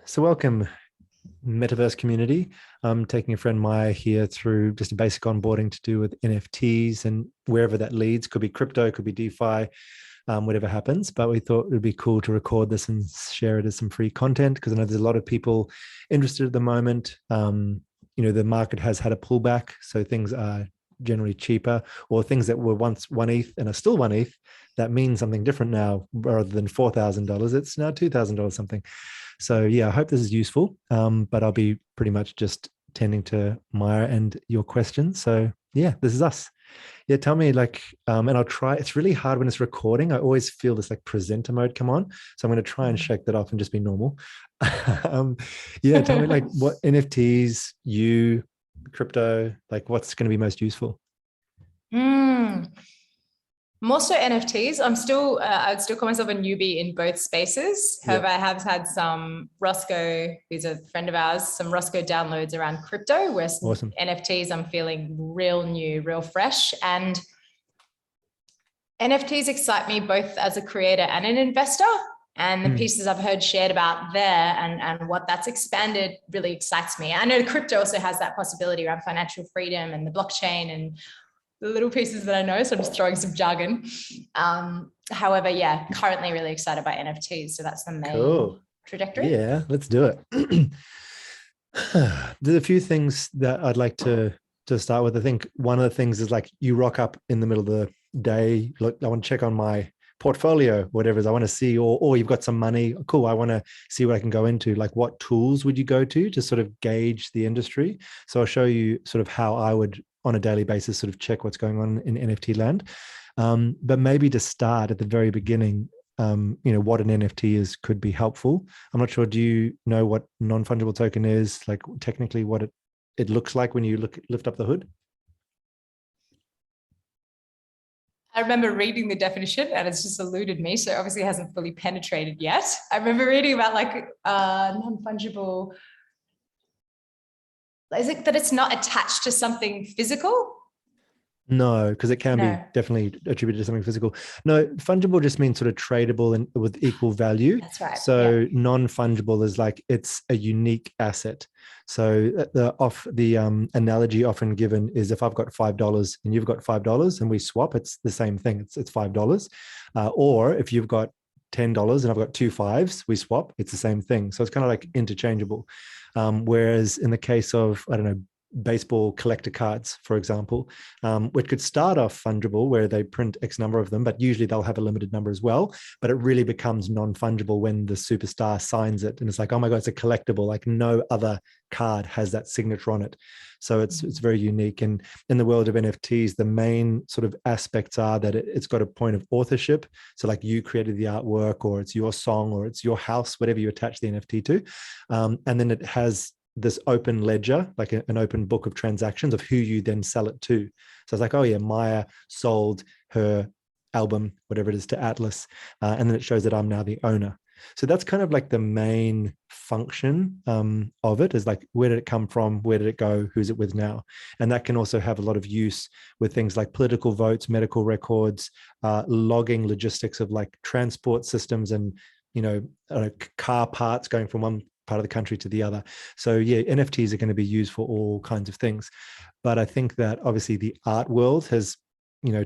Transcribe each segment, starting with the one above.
So welcome, Metaverse community. I'm taking a friend Maya here through just a basic onboarding to do with NFTs and wherever that leads. Could be crypto, could be DeFi, whatever happens. But we thought it would be cool to record this and share it as some free content because I know there's a lot of people interested at the moment. The market has had a pullback, so things are generally cheaper, or things that were once one ETH and are still one ETH. That means something different now, rather than $4,000. It's now $2,000 something. So yeah, I hope this is useful. But I'll be pretty much just tending to Maya and your questions. So yeah, this is us. Yeah, tell me and I'll try. It's really hard when it's recording. I always feel this like presenter mode come on. So I'm going to try and shake that off and just be normal. Yeah, tell me like what NFTs, crypto, like what's going to be most useful? More so NFTs. I'd still call myself a newbie in both spaces. However, I have had some Roscoe, who's a friend of ours, some Roscoe downloads around crypto, where Awesome. NFTs I'm feeling real new, real fresh. And NFTs excite me both as a creator and an investor. And the pieces I've heard shared about there and what that's expanded really excites me. I know crypto also has that possibility around financial freedom and the blockchain and the little pieces that I know. So I'm just throwing some jargon. However, yeah, currently really excited by NFTs. So that's the main trajectory. Yeah, let's do it. There's a few things that I'd like to start with. I think one of the things is like you rock up in the middle of the day. Look, I want to check on my portfolio, whatever it is I want to see, or you've got some money. Cool. I want to see what I can go into. Like what tools would you go to sort of gauge the industry? So I'll show you sort of how I would on a daily basis sort of check what's going on in NFT land. But maybe to start at the very beginning, what an NFT is could be helpful. I'm not sure. Do you know what non-fungible token is? Like technically what it looks like when you lift up the hood? I remember reading the definition and it's just eluded me. So obviously it hasn't fully penetrated yet. I remember reading about non-fungible. Is it that it's not attached to something physical? No, because it can be definitely attributed to something physical. No, fungible just means sort of tradable and with equal value. That's right. So non-fungible is like it's a unique asset. So the analogy often given is if I've got $5 and you've got $5 and we swap, it's the same thing. It's $5. Or if you've got $10 and I've got two fives, we swap, it's the same thing. So it's kind of like interchangeable. Whereas in the case of, I don't know, baseball collector cards, for example, which could start off fungible where they print X number of them, but usually they'll have a limited number as well. But it really becomes non-fungible when the superstar signs it. And it's like, oh my God, it's a collectible. Like no other card has that signature on it. So it's very unique. And in the world of NFTs, the main sort of aspects are that it's got a point of authorship. So like you created the artwork or it's your song or it's your house, whatever you attach the NFT to. And then it has this open ledger, like an open book of transactions of who you then sell it to. So it's like, oh yeah, Maya sold her album, whatever it is, to Atlas. And then it shows that I'm now the owner. So that's kind of like the main function of it is like, where did it come from? Where did it go? Who's it with now? And that can also have a lot of use with things like political votes, medical records, logging logistics of like transport systems and, car parts going from one part of the country to the other. So yeah, NFTs are going to be used for all kinds of things. But I think that obviously the art world has,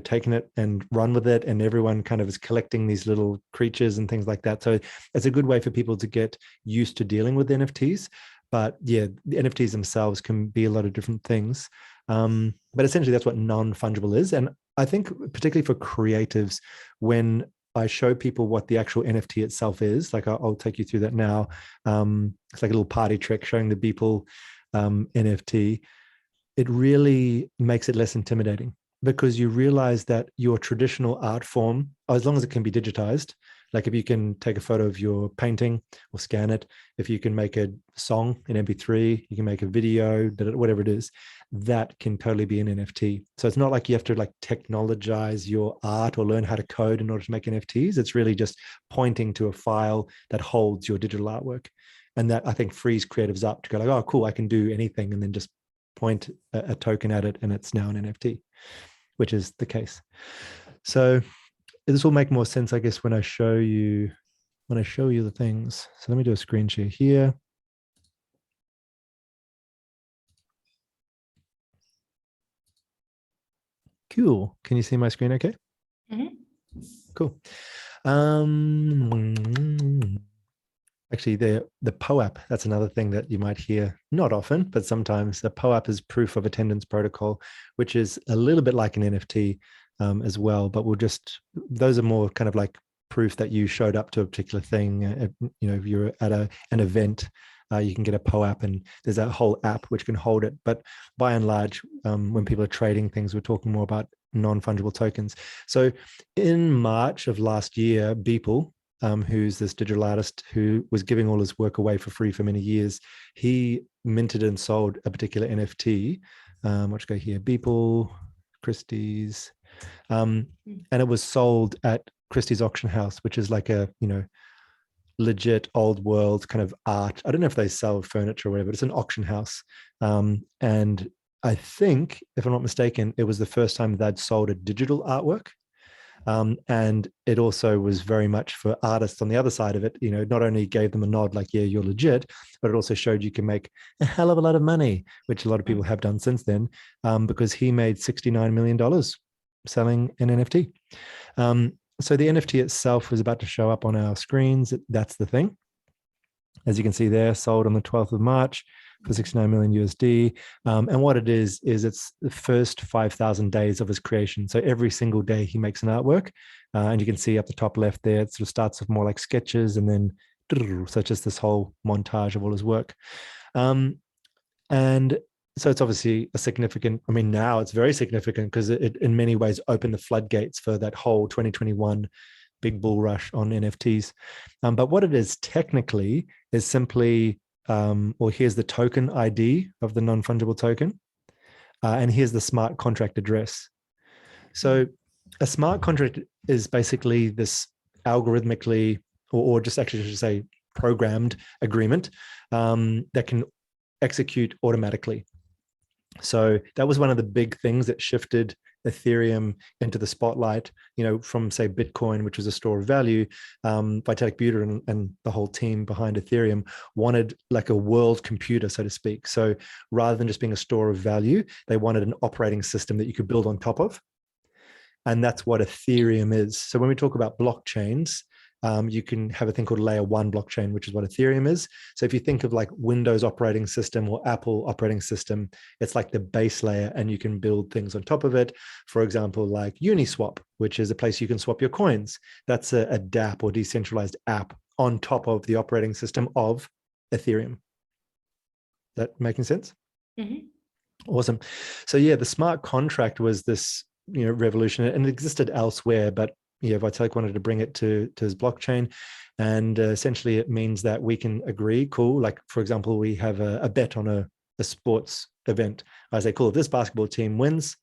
taken it and run with it, and everyone kind of is collecting these little creatures and things like that. So it's a good way for people to get used to dealing with NFTs. But yeah, the NFTs themselves can be a lot of different things. But essentially that's what non-fungible is. And I think particularly for creatives, when I show people what the actual NFT itself is, like I'll take you through that now. It's like a little party trick showing the Beeple NFT. It really makes it less intimidating because you realize that your traditional art form, as long as it can be digitized, like if you can take a photo of your painting or scan it, if you can make a song in MP3, you can make a video, whatever it is, that can totally be an NFT. So it's not like you have to like technologize your art or learn how to code in order to make NFTs. It's really just pointing to a file that holds your digital artwork. And that I think frees creatives up to go like, oh, cool, I can do anything. And then just point a token at it and it's now an NFT, which is the case. So this will make more sense, I guess, when I show you the things. So let me do a screen share here. Cool. Can you see my screen okay? Mhm. Cool. Actually, the POAP, that's another thing that you might hear, not often, but sometimes. The POAP is proof of attendance protocol, which is a little bit like an NFT as well, but those are more kind of like proof that you showed up to a particular thing. If you're at an event, you can get a POAP, and there's a whole app which can hold it. But by and large, when people are trading things, we're talking more about non-fungible tokens. So in March of last year, Beeple, who's this digital artist who was giving all his work away for free for many years, he minted and sold a particular NFT. Let's go here, Beeple, Christie's, and it was sold at Christie's auction house, which is like a legit old world kind of art. I don't know if they sell furniture or whatever, but it's an auction house. And I think, if I'm not mistaken, it was the first time they'd sold a digital artwork. And it also was very much for artists on the other side of it, not only gave them a nod like, yeah, you're legit, but it also showed you can make a hell of a lot of money, which a lot of people have done since then, because he made $69 million selling an NFT. So the NFT itself was about to show up on our screens. That's the thing. As you can see there, sold on the 12th of March for 69 million USD. And what it is it's the first 5,000 days of his creation. So every single day he makes an artwork. And you can see up the top left there, it sort of starts with more like sketches and then, so it's just this whole montage of all his work. And so it's obviously a significant, now it's very significant because it in many ways opened the floodgates for that whole 2021 big bull rush on NFTs. But what it is technically is simply, or here's the token ID of the non-fungible token. And here's the smart contract address. So a smart contract is basically this algorithmically, or just actually I should say programmed agreement that can execute automatically. So that was one of the big things that shifted Ethereum into the spotlight, from say Bitcoin, which was a store of value. Vitalik Buterin and the whole team behind Ethereum wanted like a world computer, so to speak. So rather than just being a store of value, they wanted an operating system that you could build on top of. And that's what Ethereum is. So when we talk about blockchains, you can have a thing called layer one blockchain, which is what Ethereum is. So if you think of like Windows operating system or Apple operating system, it's like the base layer and you can build things on top of it. For example, like Uniswap, which is a place you can swap your coins. That's a DApp or decentralized app on top of the operating system of Ethereum. That making sense? Mm-hmm. Awesome. So yeah, the smart contract was this revolution, and it existed elsewhere, but Vitalik wanted to bring it to his blockchain. And essentially it means that we can agree, cool, like for example, we have a bet on a sports event. I say, cool, if this basketball team wins,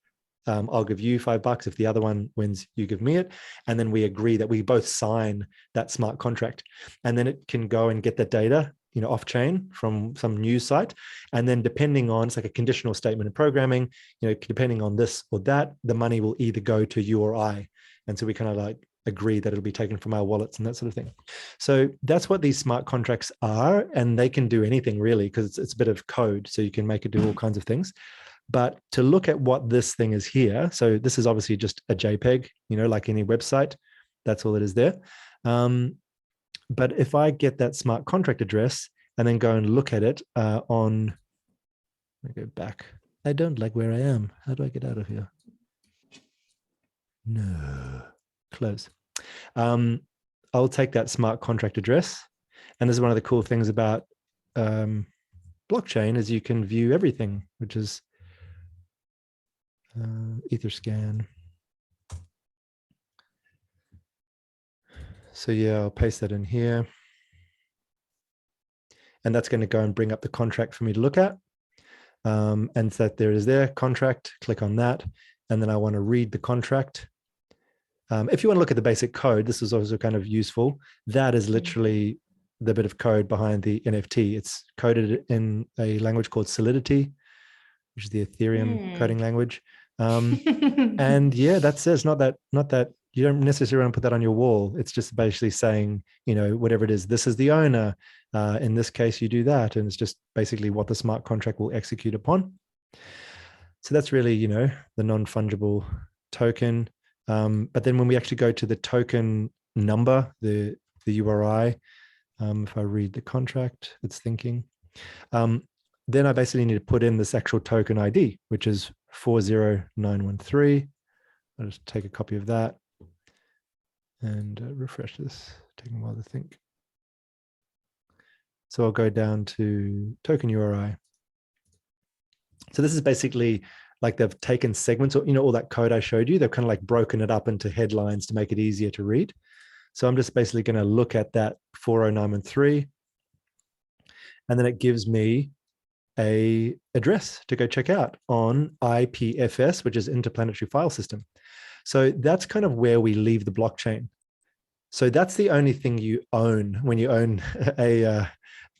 I'll give you $5. If the other one wins, you give me it. And then we agree that we both sign that smart contract. And then it can go and get that data off chain from some news site. And then depending on, it's like a conditional statement of programming, depending on this or that, the money will either go to you or I. And so we kind of like agree that it'll be taken from our wallets and that sort of thing. So that's what these smart contracts are. And they can do anything really, because it's a bit of code. So you can make it do all kinds of things. But to look at what this thing is here, so this is obviously just a JPEG, like any website, that's all it is there. But if I get that smart contract address and then go and look at it let me go back. I don't like where I am. How do I get out of here? No, close. I'll take that smart contract address. And this is one of the cool things about blockchain is you can view everything, which is Etherscan. So yeah, I'll paste that in here. And that's going to go and bring up the contract for me to look at. And so there is their contract, click on that. And then I want to read the contract. If you want to look at the basic code, this is also kind of useful. That is literally the bit of code behind the NFT. It's coded in a language called Solidity, which is the Ethereum coding language. And yeah, that's it. It's not that you don't necessarily want to put that on your wall. It's just basically saying, whatever it is, this is the owner. In this case, you do that. And it's just basically what the smart contract will execute upon. So that's really, the non-fungible token. But then when we actually go to the token number, the URI, if I read the contract, it's thinking, then I basically need to put in this actual token ID, which is 40913. I'll just take a copy of that and refresh this, taking a while to think. So I'll go down to token URI. So this is basically like they've taken segments, or all that code I showed you, they've kind of like broken it up into headlines to make it easier to read. So I'm just basically going to look at that 40913, and then it gives me a address to go check out on IPFS, which is Interplanetary File System. So that's kind of where we leave the blockchain. So that's the only thing you own when you own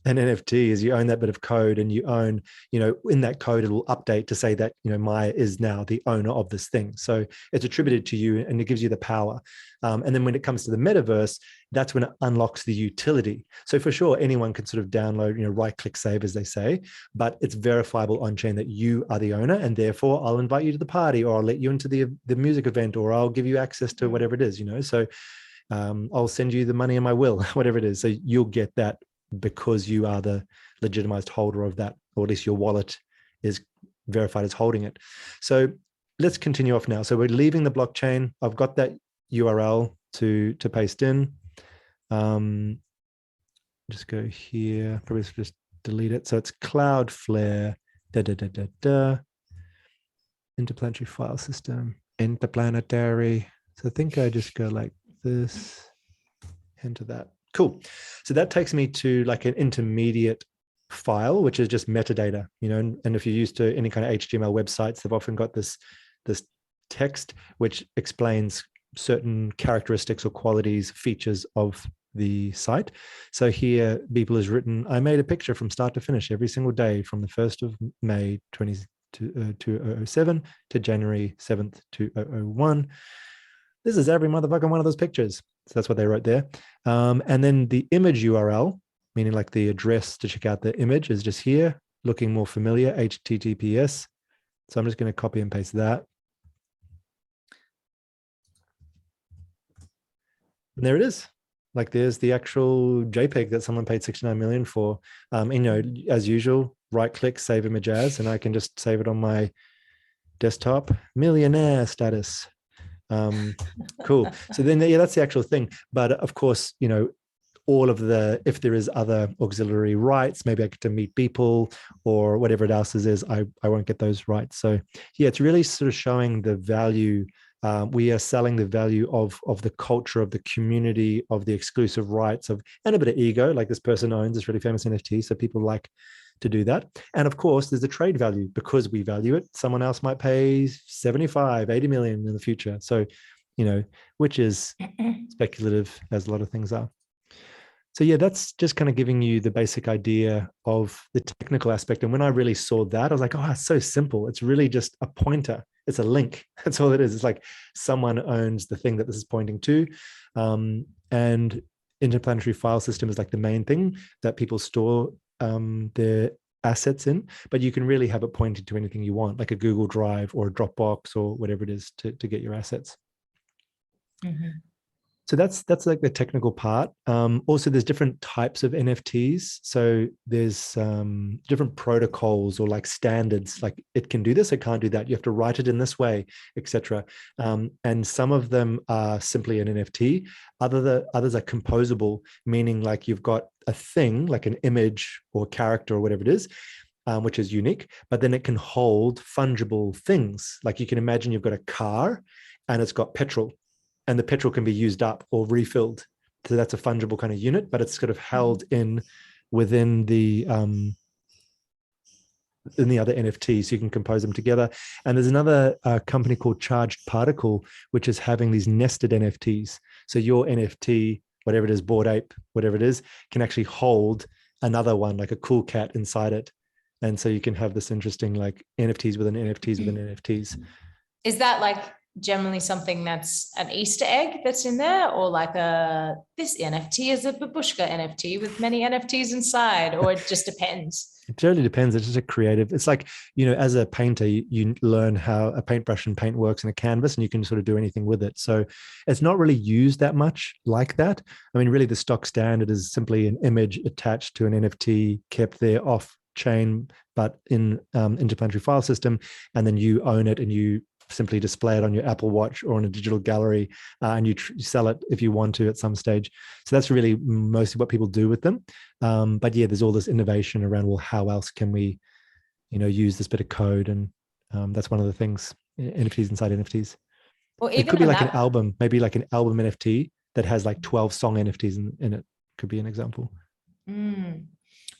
an NFT, is you own that bit of code, and you own, in that code, it will update to say that, Maya is now the owner of this thing. So it's attributed to you, and it gives you the power. And then when it comes to the metaverse, that's when it unlocks the utility. So for sure, anyone can sort of download, right click save, as they say, but it's verifiable on chain that you are the owner, and therefore I'll invite you to the party, or I'll let you into the music event, or I'll give you access to whatever it is, So I'll send you the money in my will, whatever it is. So you'll get that because you are the legitimized holder of that, or at least your wallet is verified as holding it. So let's continue off now. So we're leaving the blockchain. I've got that URL to paste in. Just go here, probably just delete it. So it's Cloudflare, interplanetary file system, interplanetary. So I think I just go like this, enter that. Cool. So that takes me to like an intermediate file, which is just metadata, and if you're used to any kind of HTML websites, they've often got this text which explains certain characteristics or qualities, features of the site. So here, Beeple has written, I made a picture from start to finish every single day from the 1st of May 2007 to January 7th, 2001. This is every motherfucking one of those pictures. So that's what they wrote there. And then the image URL, meaning like the address to check out the image, is just here, looking more familiar, HTTPS. So I'm just going to copy and paste that. And there it is. Like there's the actual JPEG that someone paid 69 million for. As usual, right click, save image as, and I can just save it on my desktop. Millionaire status. Cool. So then, yeah, that's the actual thing. But of course, all of if there is other auxiliary rights, maybe I get to meet people or whatever else is, I won't get those rights. So yeah, it's really sort of showing the value. We are selling the value of the culture, of the community, of the exclusive rights and a bit of ego. Like this person owns this really famous NFT, so people like to do that. And of course, there's the trade value. Because we value it, someone else might pay 75, 80 million in the future. So, which is speculative, as a lot of things are. So yeah, that's just kind of giving you the basic idea of the technical aspect. And when I really saw that, I was like, oh, it's so simple. It's really just a pointer. It's a link. That's all it is. It's like someone owns the thing that this is pointing to. And interplanetary file system is like the main thing that people store their assets in, but you can really have it pointed to anything you want, like a Google Drive or a Dropbox or whatever it is to get your assets. Mm-hmm. So that's like the technical part. Also, there's different types of NFTs. So there's different protocols or like standards, like it can do this, it can't do that. You have to write it in this way, etc. And some of them are simply an NFT. Others are composable, meaning like you've got a thing, like an image or character or whatever it is, which is unique, but then it can hold fungible things. Like you can imagine you've got a car and it's got petrol, and the petrol can be used up or refilled. So that's a fungible kind of unit, but it's sort of held within the other NFTs. So you can compose them together. And there's another company called Charged Particle, which is having these nested NFTs. So your NFT, whatever it is, Bored Ape, whatever it is, can actually hold another one, like a cool cat inside it. And so you can have this interesting like NFTs within NFTs within NFTs. Is that like generally something that's an Easter egg that's in there, or like this NFT is a babushka NFT with many NFTs inside, or it just depends? It totally depends. It's just a creative. It's like, as a painter, you learn how a paintbrush and paint works in a canvas, and you can sort of do anything with it. So it's not really used that much like that. I mean, really, the stock standard is simply an image attached to an NFT, kept there off chain, but in interplanetary file system, and then you own it and you simply display it on your Apple Watch or in a digital gallery, and you sell it if you want to at some stage. So that's really mostly what people do with them. But yeah, there's all this innovation around, well, how else can we, use this bit of code? And that's one of the things, NFTs inside NFTs. Or It even could be on like an that, album, maybe like an album NFT that has like 12 song NFTs in it. Could be an example.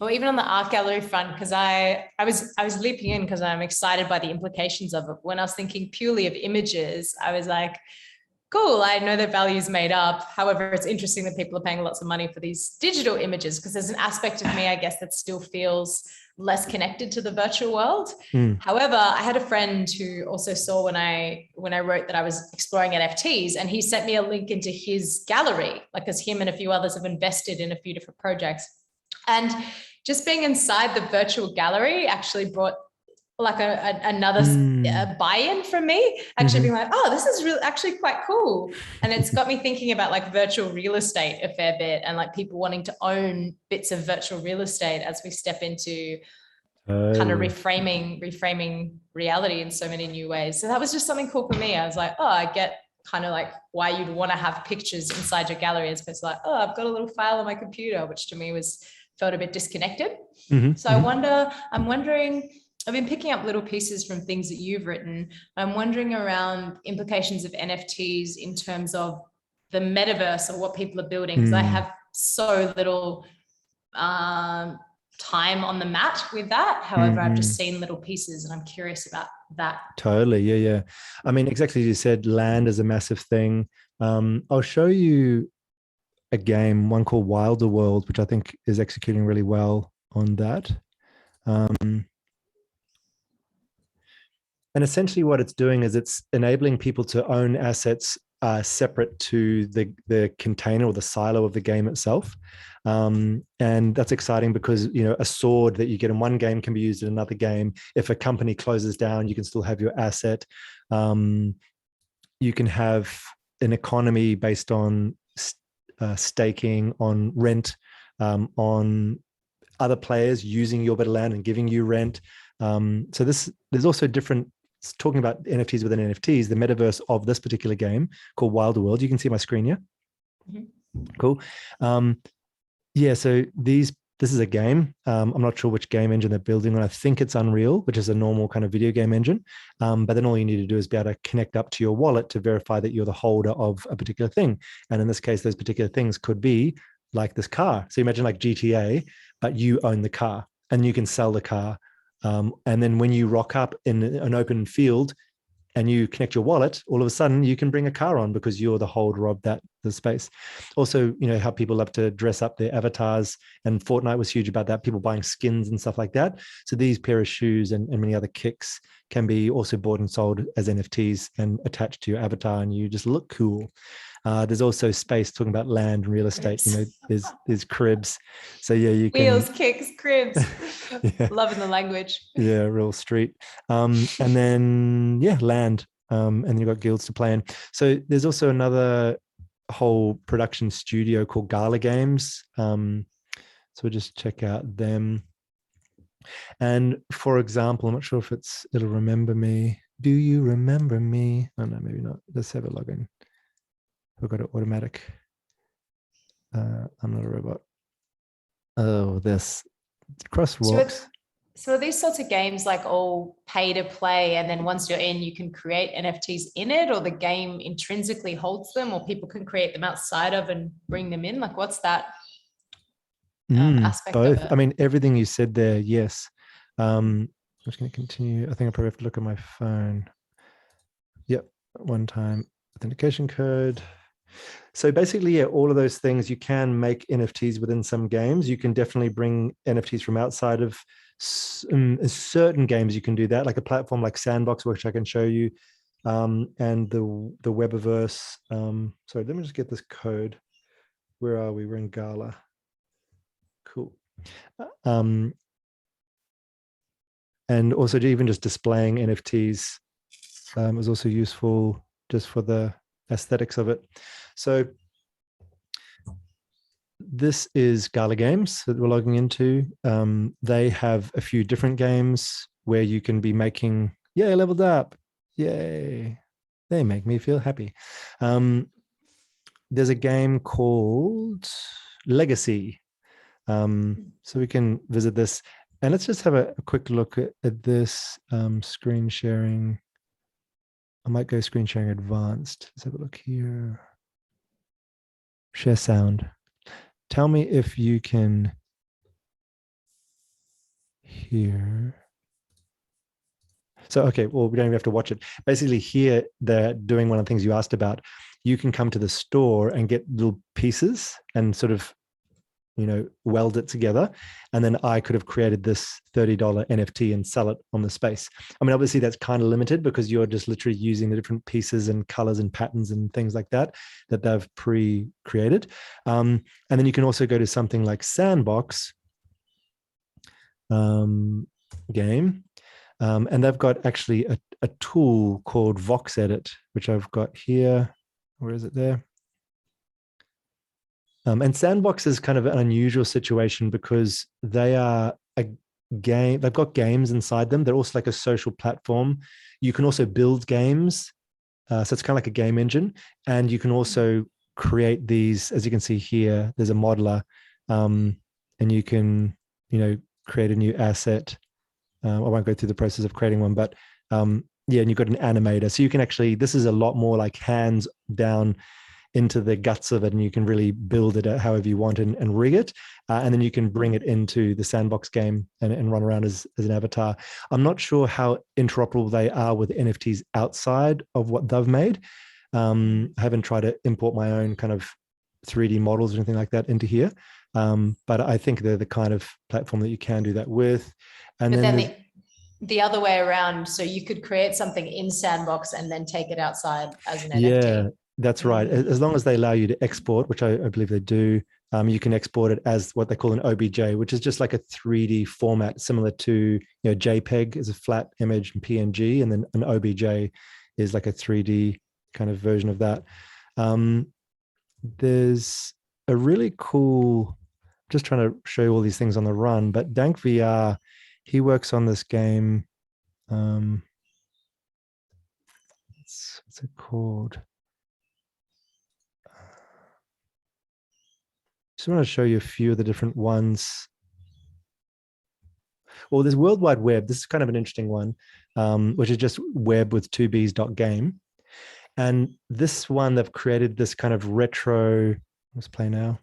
or even on the art gallery front, because I was leaping in because I'm excited by the implications of it. When I was thinking purely of images, I was like, cool, I know that value is made up. However, it's interesting that people are paying lots of money for these digital images, because there's an aspect of me, I guess, that still feels less connected to the virtual world. However, I had a friend who also saw when I wrote that I was exploring NFTs, and he sent me a link into his gallery, like, because him and a few others have invested in a few different projects. And just being inside the virtual gallery actually brought like another buy-in from me, actually being like, oh, this is really actually quite cool. And it's got me thinking about like virtual real estate a fair bit, and like people wanting to own bits of virtual real estate as we step into kind of reframing reality in so many new ways. So that was just something cool for me. I was like, oh, I get kind of like why you'd want to have pictures inside your gallery, as opposed to like, oh, I've got a little file on my computer, which to me felt a bit disconnected. So I'm wondering, I've been picking up little pieces from things that you've written. I'm wondering around implications of NFTs in terms of the metaverse or what people are building, because I have so little time on the mat with that. However, I've just seen little pieces and I'm curious about that. Totally. Yeah. I mean, exactly as you said, land is a massive thing. I'll show you a game, one called Wilder World, which I think is executing really well on that. And essentially what it's doing is it's enabling people to own assets separate to the container or the silo of the game itself. And that's exciting because, a sword that you get in one game can be used in another game. If a company closes down, you can still have your asset. You can have an economy based on staking, on rent, on other players using your bit of land and giving you rent. So there's also different, talking about NFTs within NFTs, the metaverse of this particular game called Wilder World. You can see my screen here. Cool. So this is a game. I'm not sure which game engine they're building on. I think it's Unreal, which is a normal kind of video game engine. But then all you need to do is be able to connect up to your wallet to verify that you're the holder of a particular thing. And in this case, those particular things could be like this car. So imagine like GTA, but you own the car and you can sell the car. And then when you rock up in an open field and you connect your wallet, all of a sudden you can bring a car on because you're the holder of the space. Also, how people love to dress up their avatars, and Fortnite was huge about that, people buying skins and stuff like that. So these pair of shoes and many other kicks can be also bought and sold as NFTs and attached to your avatar, and you just look cool. There's also space, talking about land and real estate. There's cribs. So yeah, you can wheels, kicks, cribs. Loving the language. Yeah, real street. And then land. And then you've got guilds to play in. So there's also another whole production studio called Gala Games. So we'll just check out them. And for example, I'm not sure if it'll remember me. Do you remember me? Oh no, maybe not. Let's have a login. We've got it automatic. I'm not a robot. Oh, this crosswalks. So are these sorts of games like all pay to play, and then once you're in, you can create NFTs in it, or the game intrinsically holds them, or people can create them outside of and bring them in? Like, what's that aspect both. of it? I mean, everything you said there, yes. I'm just going to continue. I think I probably have to look at my phone. Yep, one-time authentication code. So basically, yeah, all of those things, you can make NFTs within some games. You can definitely bring NFTs from outside of certain games. You can do that, like a platform like Sandbox, which I can show you. and the Webiverse. Sorry, let me just get this code. Where are we? We're in Gala. Cool. And also even just displaying NFTs is also useful just for the aesthetics of it. So this is Gala Games that we're logging into. They have a few different games where you can be making, yay, leveled up. Yay. They make me feel happy. There's a game called Legacy. So we can visit this. And let's just have a quick look at this screen sharing. I might go screen sharing advanced. Let's have a look here. Share sound. Tell me if you can hear. So, okay, well, we don't even have to watch it. Basically here, they're doing one of the things you asked about. You can come to the store and get little pieces and sort of, weld it together. And then I could have created this $30 NFT and sell it on the space. I mean, obviously that's kind of limited because you're just literally using the different pieces and colors and patterns and things like that they've pre-created. And then you can also go to something like Sandbox game. And they've got actually a tool called Vox Edit, which I've got here. Where is it there? And Sandbox is kind of an unusual situation because they are a game. They've got games inside them. They're also like a social platform. You can also build games. So it's kind of like a game engine. And you can also create these, as you can see here, there's a modeler. And you can, create a new asset. I won't go through the process of creating one, but and you've got an animator. So you can actually, this is a lot more like hands down into the guts of it, and you can really build it however you want and rig it. And then you can bring it into the Sandbox game and run around as an avatar. I'm not sure how interoperable they are with NFTs outside of what they've made. I haven't tried to import my own kind of 3D models or anything like that into here. But I think they're the kind of platform that you can do that with. And but then the other way around, so you could create something in Sandbox and then take it outside as an yeah, NFT. that's right. As long as they allow you to export, which I believe they do, you can export it as what they call an OBJ, which is just like a 3D format similar to JPEG is a flat image and PNG, and then an OBJ is like a 3D kind of version of that. There's a really cool, just trying to show you all these things on the run, but Dank VR, he works on this game. What's it called? Just want to show you a few of the different ones. Well, there's World Wide Web. This is kind of an interesting one, which is just web with 2b's.game. And this one, they've created this kind of retro, let's play now,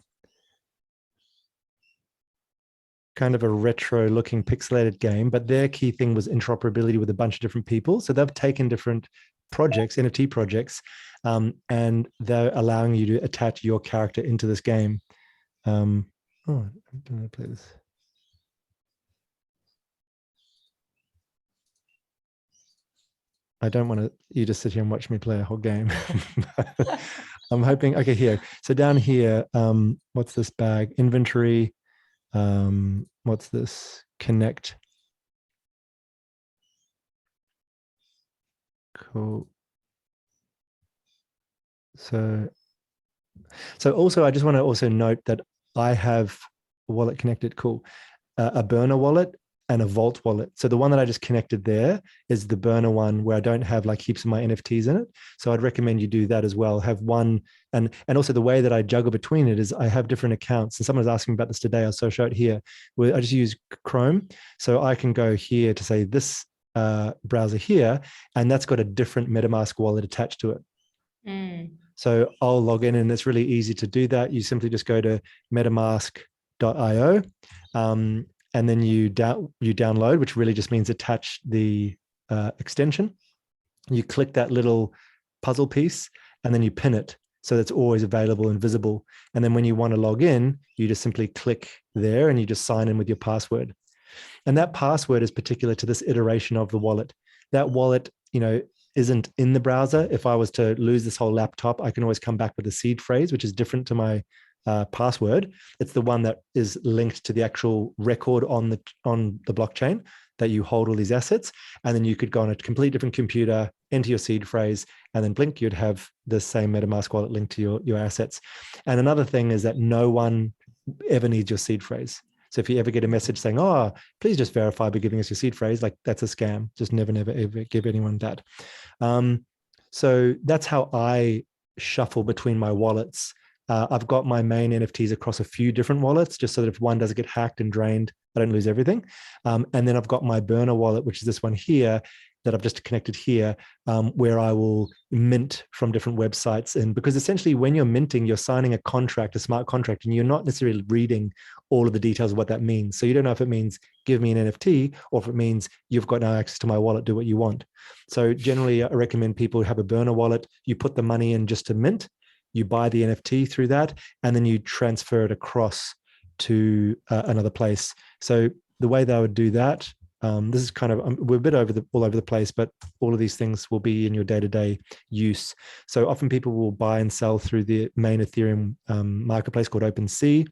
kind of a retro looking pixelated game, but their key thing was interoperability with a bunch of different people. So they've taken different projects, NFT projects, and they're allowing you to attach your character into this game. I'm going to play this. I don't want you to sit here and watch me play a whole game. I'm hoping, okay, here. So down here, what's this bag? Inventory. What's this? Connect. Cool. So also, I just want to also note that I have a wallet connected. Cool. A burner wallet and a vault wallet. So the one that I just connected there is the burner one where I don't have like heaps of my NFTs in it. So I'd recommend you do that as well. Have one, and also the way that I juggle between it is I have different accounts. And someone was asking about this today. I'll show it here. Where I just use Chrome. So I can go here to say this browser here, and that's got a different MetaMask wallet attached to it. So I'll log in, and it's really easy to do that. You simply just go to metamask.io. And then you download, which really just means attach the extension. You click that little puzzle piece, and then you pin it so that's always available and visible. And then when you want to log in, you just simply click there and you just sign in with your password. And that password is particular to this iteration of the wallet. That wallet, isn't in the browser. If I was to lose this whole laptop, I can always come back with a seed phrase, which is different to my password. It's the one that is linked to the actual record on the blockchain that you hold all these assets. And then you could go on a completely different computer, enter your seed phrase, and then blink, you'd have the same MetaMask wallet linked to your assets. And another thing is that no one ever needs your seed phrase. So if you ever get a message saying, oh, please just verify by giving us your seed phrase, like that's a scam. Just never, never, ever give anyone that. So that's how I shuffle between my wallets. I've got my main NFTs across a few different wallets, just so that if one doesn't get hacked and drained, I don't lose everything. And then I've got my burner wallet, which is this one here that I've just connected here, where I will mint from different websites. And because essentially when you're minting, you're signing a contract, a smart contract, and you're not necessarily reading all of the details of what that means. So you don't know if it means give me an NFT or if it means you've got no access to my wallet, do what you want. So generally I recommend people have a burner wallet. You put the money in just to mint, you buy the NFT through that, and then you transfer it across to another place. So the way that I would do that, this is kind of, we're a bit all over the place, but all of these things will be in your day-to-day use. So often people will buy and sell through the main Ethereum marketplace called OpenSea.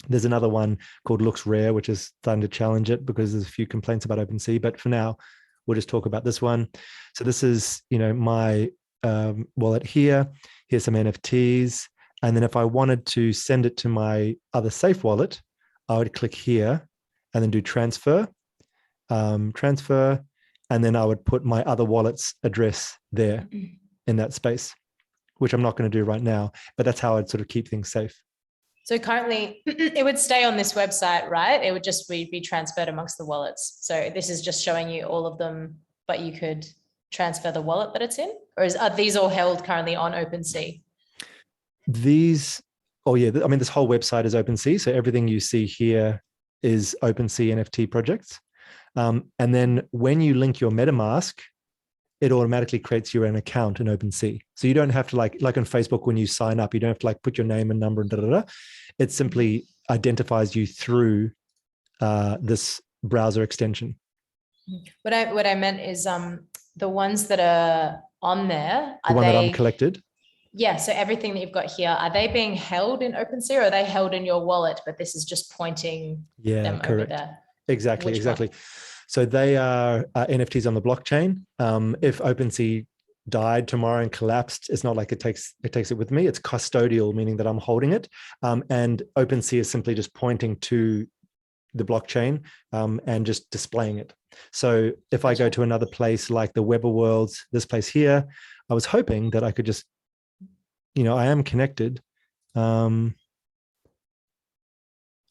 There's another one called Looks Rare, which is starting to challenge it because there's a few complaints about OpenSea. But for now, we'll just talk about this one. So this is, my wallet here. Here's some NFTs. And then if I wanted to send it to my other safe wallet, I would click here and then do transfer, and then I would put my other wallet's address there in that space, which I'm not going to do right now, but that's how I'd sort of keep things safe. So currently it would stay on this website, right? It would just be transferred amongst the wallets. So this is just showing you all of them, but you could transfer the wallet that it's in, or are these all held currently on OpenSea? This whole website is OpenSea. So everything you see here is OpenSea NFT projects. And then when you link your MetaMask, it automatically creates your own account in OpenSea. So you don't have to like on Facebook, when you sign up, you don't have to put your name and number and It simply identifies you through this browser extension. What I meant is the ones that are on there, the one that I'm collected. Yeah. So everything that you've got here, are they being held in OpenSea or are they held in your wallet, but this is just pointing them correct. Over there? Exactly. So they are NFTs on the blockchain. If OpenSea died tomorrow and collapsed, it's not like it takes it with me. It's custodial, meaning that I'm holding it. And OpenSea is simply just pointing to the blockchain and just displaying it. So if I go to another place like the Weber Worlds, this place here, I was hoping that I could just, I am connected.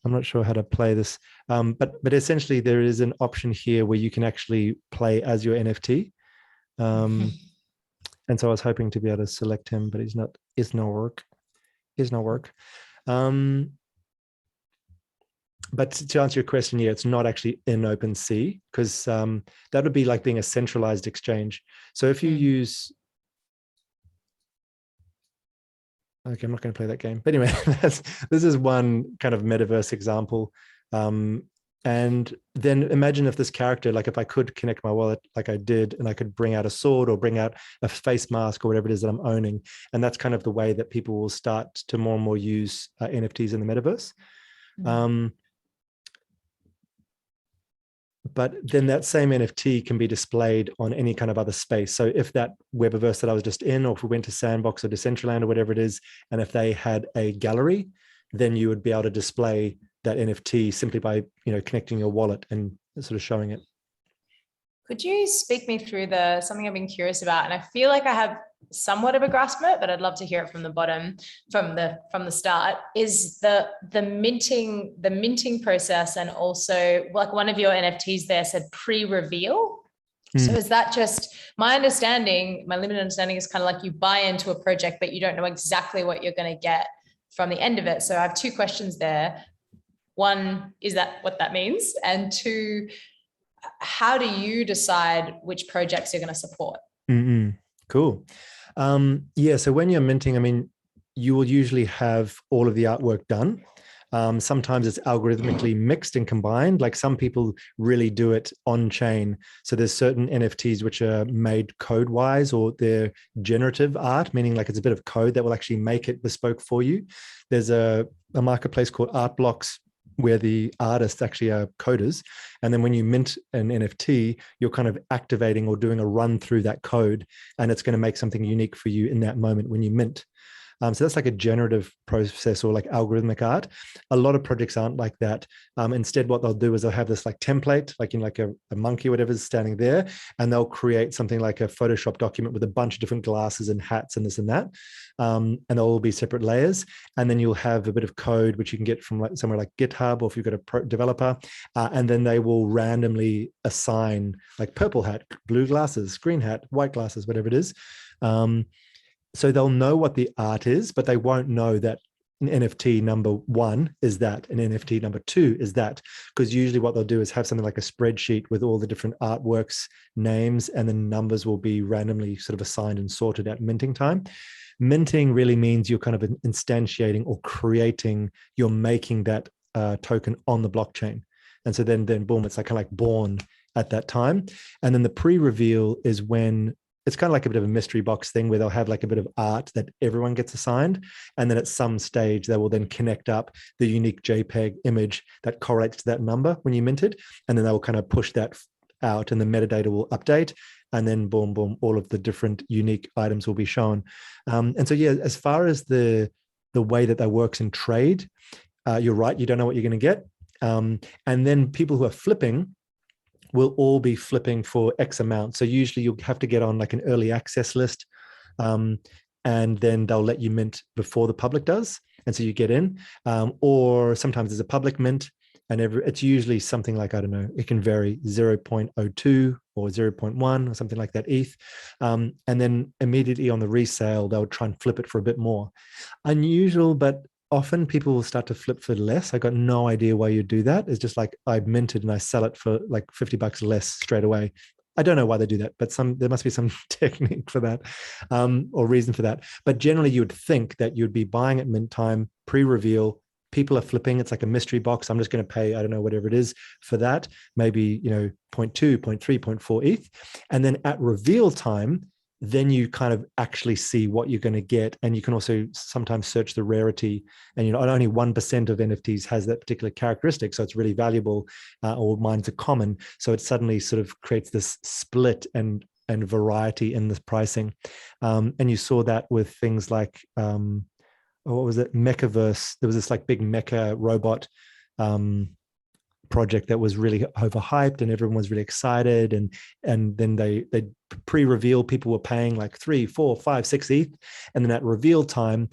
I'm not sure how to play this, but essentially there is an option here where you can actually play as your NFT. And so I was hoping to be able to select him, but it's no work. But to answer your question, yeah, it's not actually in OpenSea because that would be like being a centralized exchange. So if you use, okay, I'm not going to play that game. But anyway, this is one kind of metaverse example. And then imagine if this character, like if I could connect my wallet like I did, and I could bring out a sword or bring out a face mask or whatever it is that I'm owning. And that's kind of the way that people will start to more and more use NFTs in the metaverse. But then that same NFT can be displayed on any kind of other space. So if that Webverse that I was just in, or if we went to Sandbox or Decentraland or whatever it is, and if they had a gallery, then you would be able to display that NFT simply by, connecting your wallet and sort of showing it. Could you speak me through something I've been curious about? And I feel like I have somewhat of a grasp of it, but I'd love to hear it from the bottom, from the start, is the minting process. And also, like, one of your NFTs there said pre-reveal. So is that just my limited understanding is kind of like you buy into a project, but you don't know exactly what you're going to get from the end of it. So I have two questions there. One, is that what that means? And two, how do you decide which projects you're going to support? Cool. So when you're minting, you will usually have all of the artwork done. Sometimes it's algorithmically mixed and combined. Like some people really do it on chain. So there's certain NFTs which are made code wise, or they're generative art, meaning like it's a bit of code that will actually make it bespoke for you. There's a marketplace called Art Blocks where the artists actually are coders. And then when you mint an NFT, you're kind of activating or doing a run through that code, and it's going to make something unique for you in that moment when you mint. So that's like a generative process or like algorithmic art. A lot of projects aren't like that. Instead, what they'll do is they'll have this like template, like in like a monkey or whatever is standing there, and they'll create something like a Photoshop document with a bunch of different glasses and hats and this and that. And they'll all be separate layers. And then you'll have a bit of code, which you can get from like somewhere like GitHub, or if you've got a developer, and then they will randomly assign like purple hat, blue glasses, green hat, white glasses, whatever it is. So they'll know what the art is, but they won't know that an NFT number 1 is that, and NFT number 2 is that, because usually what they'll do is have something like a spreadsheet with all the different artworks names, and the numbers will be randomly sort of assigned and sorted at minting time. Minting really means you're kind of instantiating or creating, you're making that token on the blockchain. And so then boom, it's like kind of like born at that time. And then the pre-reveal is when it's kind of like a bit of a mystery box thing where they'll have like a bit of art that everyone gets assigned. And then at some stage, they will then connect up the unique JPEG image that correlates to that number when you mint it. And then they'll kind of push that out, and the metadata will update. And then boom, boom, all of the different unique items will be shown. And so, yeah, as far as the way that works in trade, you're right. You don't know what you're going to get. And then people who are flipping will all be flipping for X amount. So usually you'll have to get on like an early access list, and then they'll let you mint before the public does. And so you get in, or sometimes there's a public mint, and it's usually something like, I don't know, it can vary 0.02 or 0.1 or something like that ETH. And then immediately on the resale, they'll try and flip it for a bit more. Unusual, but often people will start to flip for less. I got no idea why you do that. It's just like I minted and I sell it for like $50 less straight away. I don't know why they do that, but there must be some technique for that, or reason for that. But generally you would think that you'd be buying at mint time, pre-reveal, people are flipping. It's like a mystery box. I'm just going to pay, I don't know, whatever it is for that, maybe, 0.2, 0.3, 0.4 ETH. And then at reveal time, then you kind of actually see what you're going to get. And you can also sometimes search the rarity. And only 1% of NFTs has that particular characteristic. So it's really valuable, or mine's are common. So it suddenly sort of creates this split and variety in the pricing. And you saw that with things like, what was it? Mechaverse. There was this like big mecha robot project that was really overhyped, and everyone was really excited, and then they pre-reveal, people were paying like 3, 4, 5, 6 ETH, and then at reveal time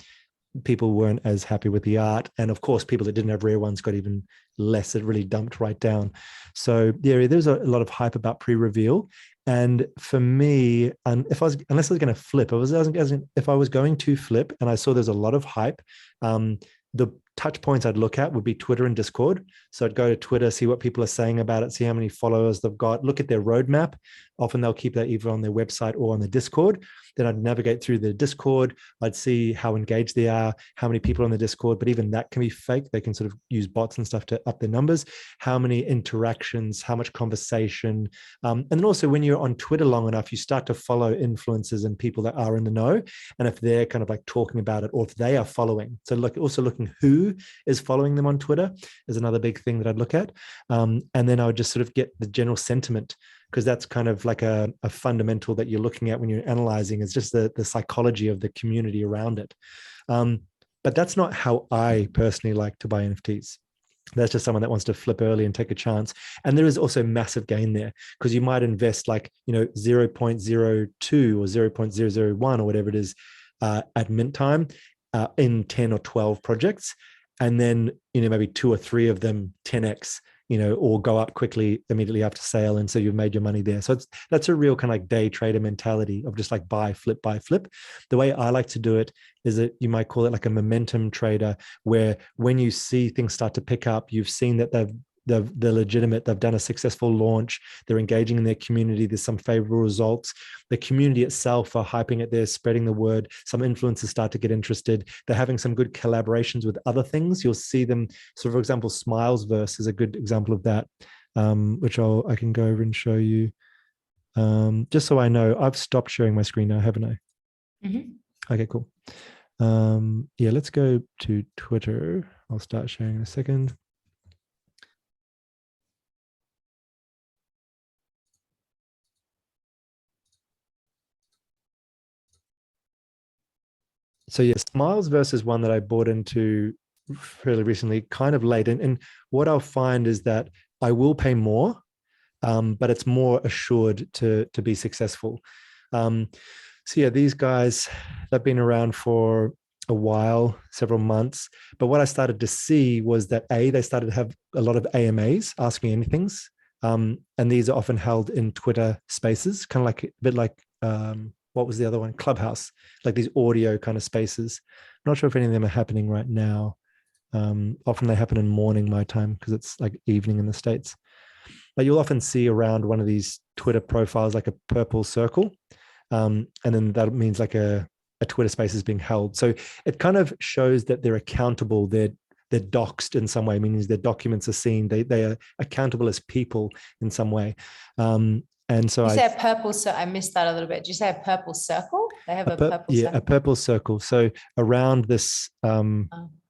people weren't as happy with the art, and of course people that didn't have rare ones got even less. It really dumped right down. So yeah, there's a lot of hype about pre-reveal. And for me, unless I was going to flip, if I was going to flip and I saw there's a lot of hype, the touch points I'd look at would be Twitter and Discord. So I'd go to Twitter, see what people are saying about it, see how many followers they've got, look at their roadmap. Often they'll keep that either on their website or on the Discord. Then I'd navigate through the Discord. I'd see how engaged they are, how many people on the Discord, but even that can be fake. They can sort of use bots and stuff to up their numbers. How many interactions, how much conversation. And then also when you're on Twitter long enough, you start to follow influencers and people that are in the know. And if they're kind of like talking about it, or if they are following. So also looking who is following them on Twitter is another big thing that I'd look at. And then I would just sort of get the general sentiment, because that's kind of like a fundamental that you're looking at when you're analyzing, is just the psychology of the community around it. But that's not how I personally like to buy NFTs. That's just someone that wants to flip early and take a chance. And there is also massive gain there, because you might invest like, 0.02 or 0.001 or whatever it is at mint time in 10 or 12 projects. And then, maybe 2 or 3 of them 10x, or go up quickly immediately after sale. And so you've made your money there. So that's a real kind of like day trader mentality of just like buy, flip, buy, flip. The way I like to do it is that you might call it like a momentum trader, where when you see things start to pick up, you've seen that they're legitimate. They've done a successful launch. They're engaging in their community. There's some favorable results. The community itself are hyping it. They're spreading the word. Some influencers start to get interested. They're having some good collaborations with other things. You'll see them. So, for example, Smilesverse is a good example of that, which I can go over and show you. Just so I know, I've stopped sharing my screen now, haven't I? Mm-hmm. Okay, cool. Yeah, let's go to Twitter. I'll start sharing in a second. So yeah, Smilesverse is one that I bought into fairly recently, kind of late. And what I'll find is that I will pay more, but it's more assured to be successful. So yeah, these guys, they've been around for a while, several months. But what I started to see was that they started to have a lot of AMAs, Ask Me Anythings. And these are often held in Twitter spaces, kind of like a bit like what was the other one? Clubhouse, like these audio kind of spaces. Not sure if any of them are happening right now. Often they happen in morning my time because it's like evening in the States. But you'll often see around one of these Twitter profiles like a purple circle. And then that means like a Twitter space is being held. So it kind of shows that they're accountable. They're doxed in some way, meaning their documents are seen. They are accountable as people in some way. And so you say a purple, so I missed that a little bit. Did you say a purple circle? They have a purple circle? A purple circle. So around this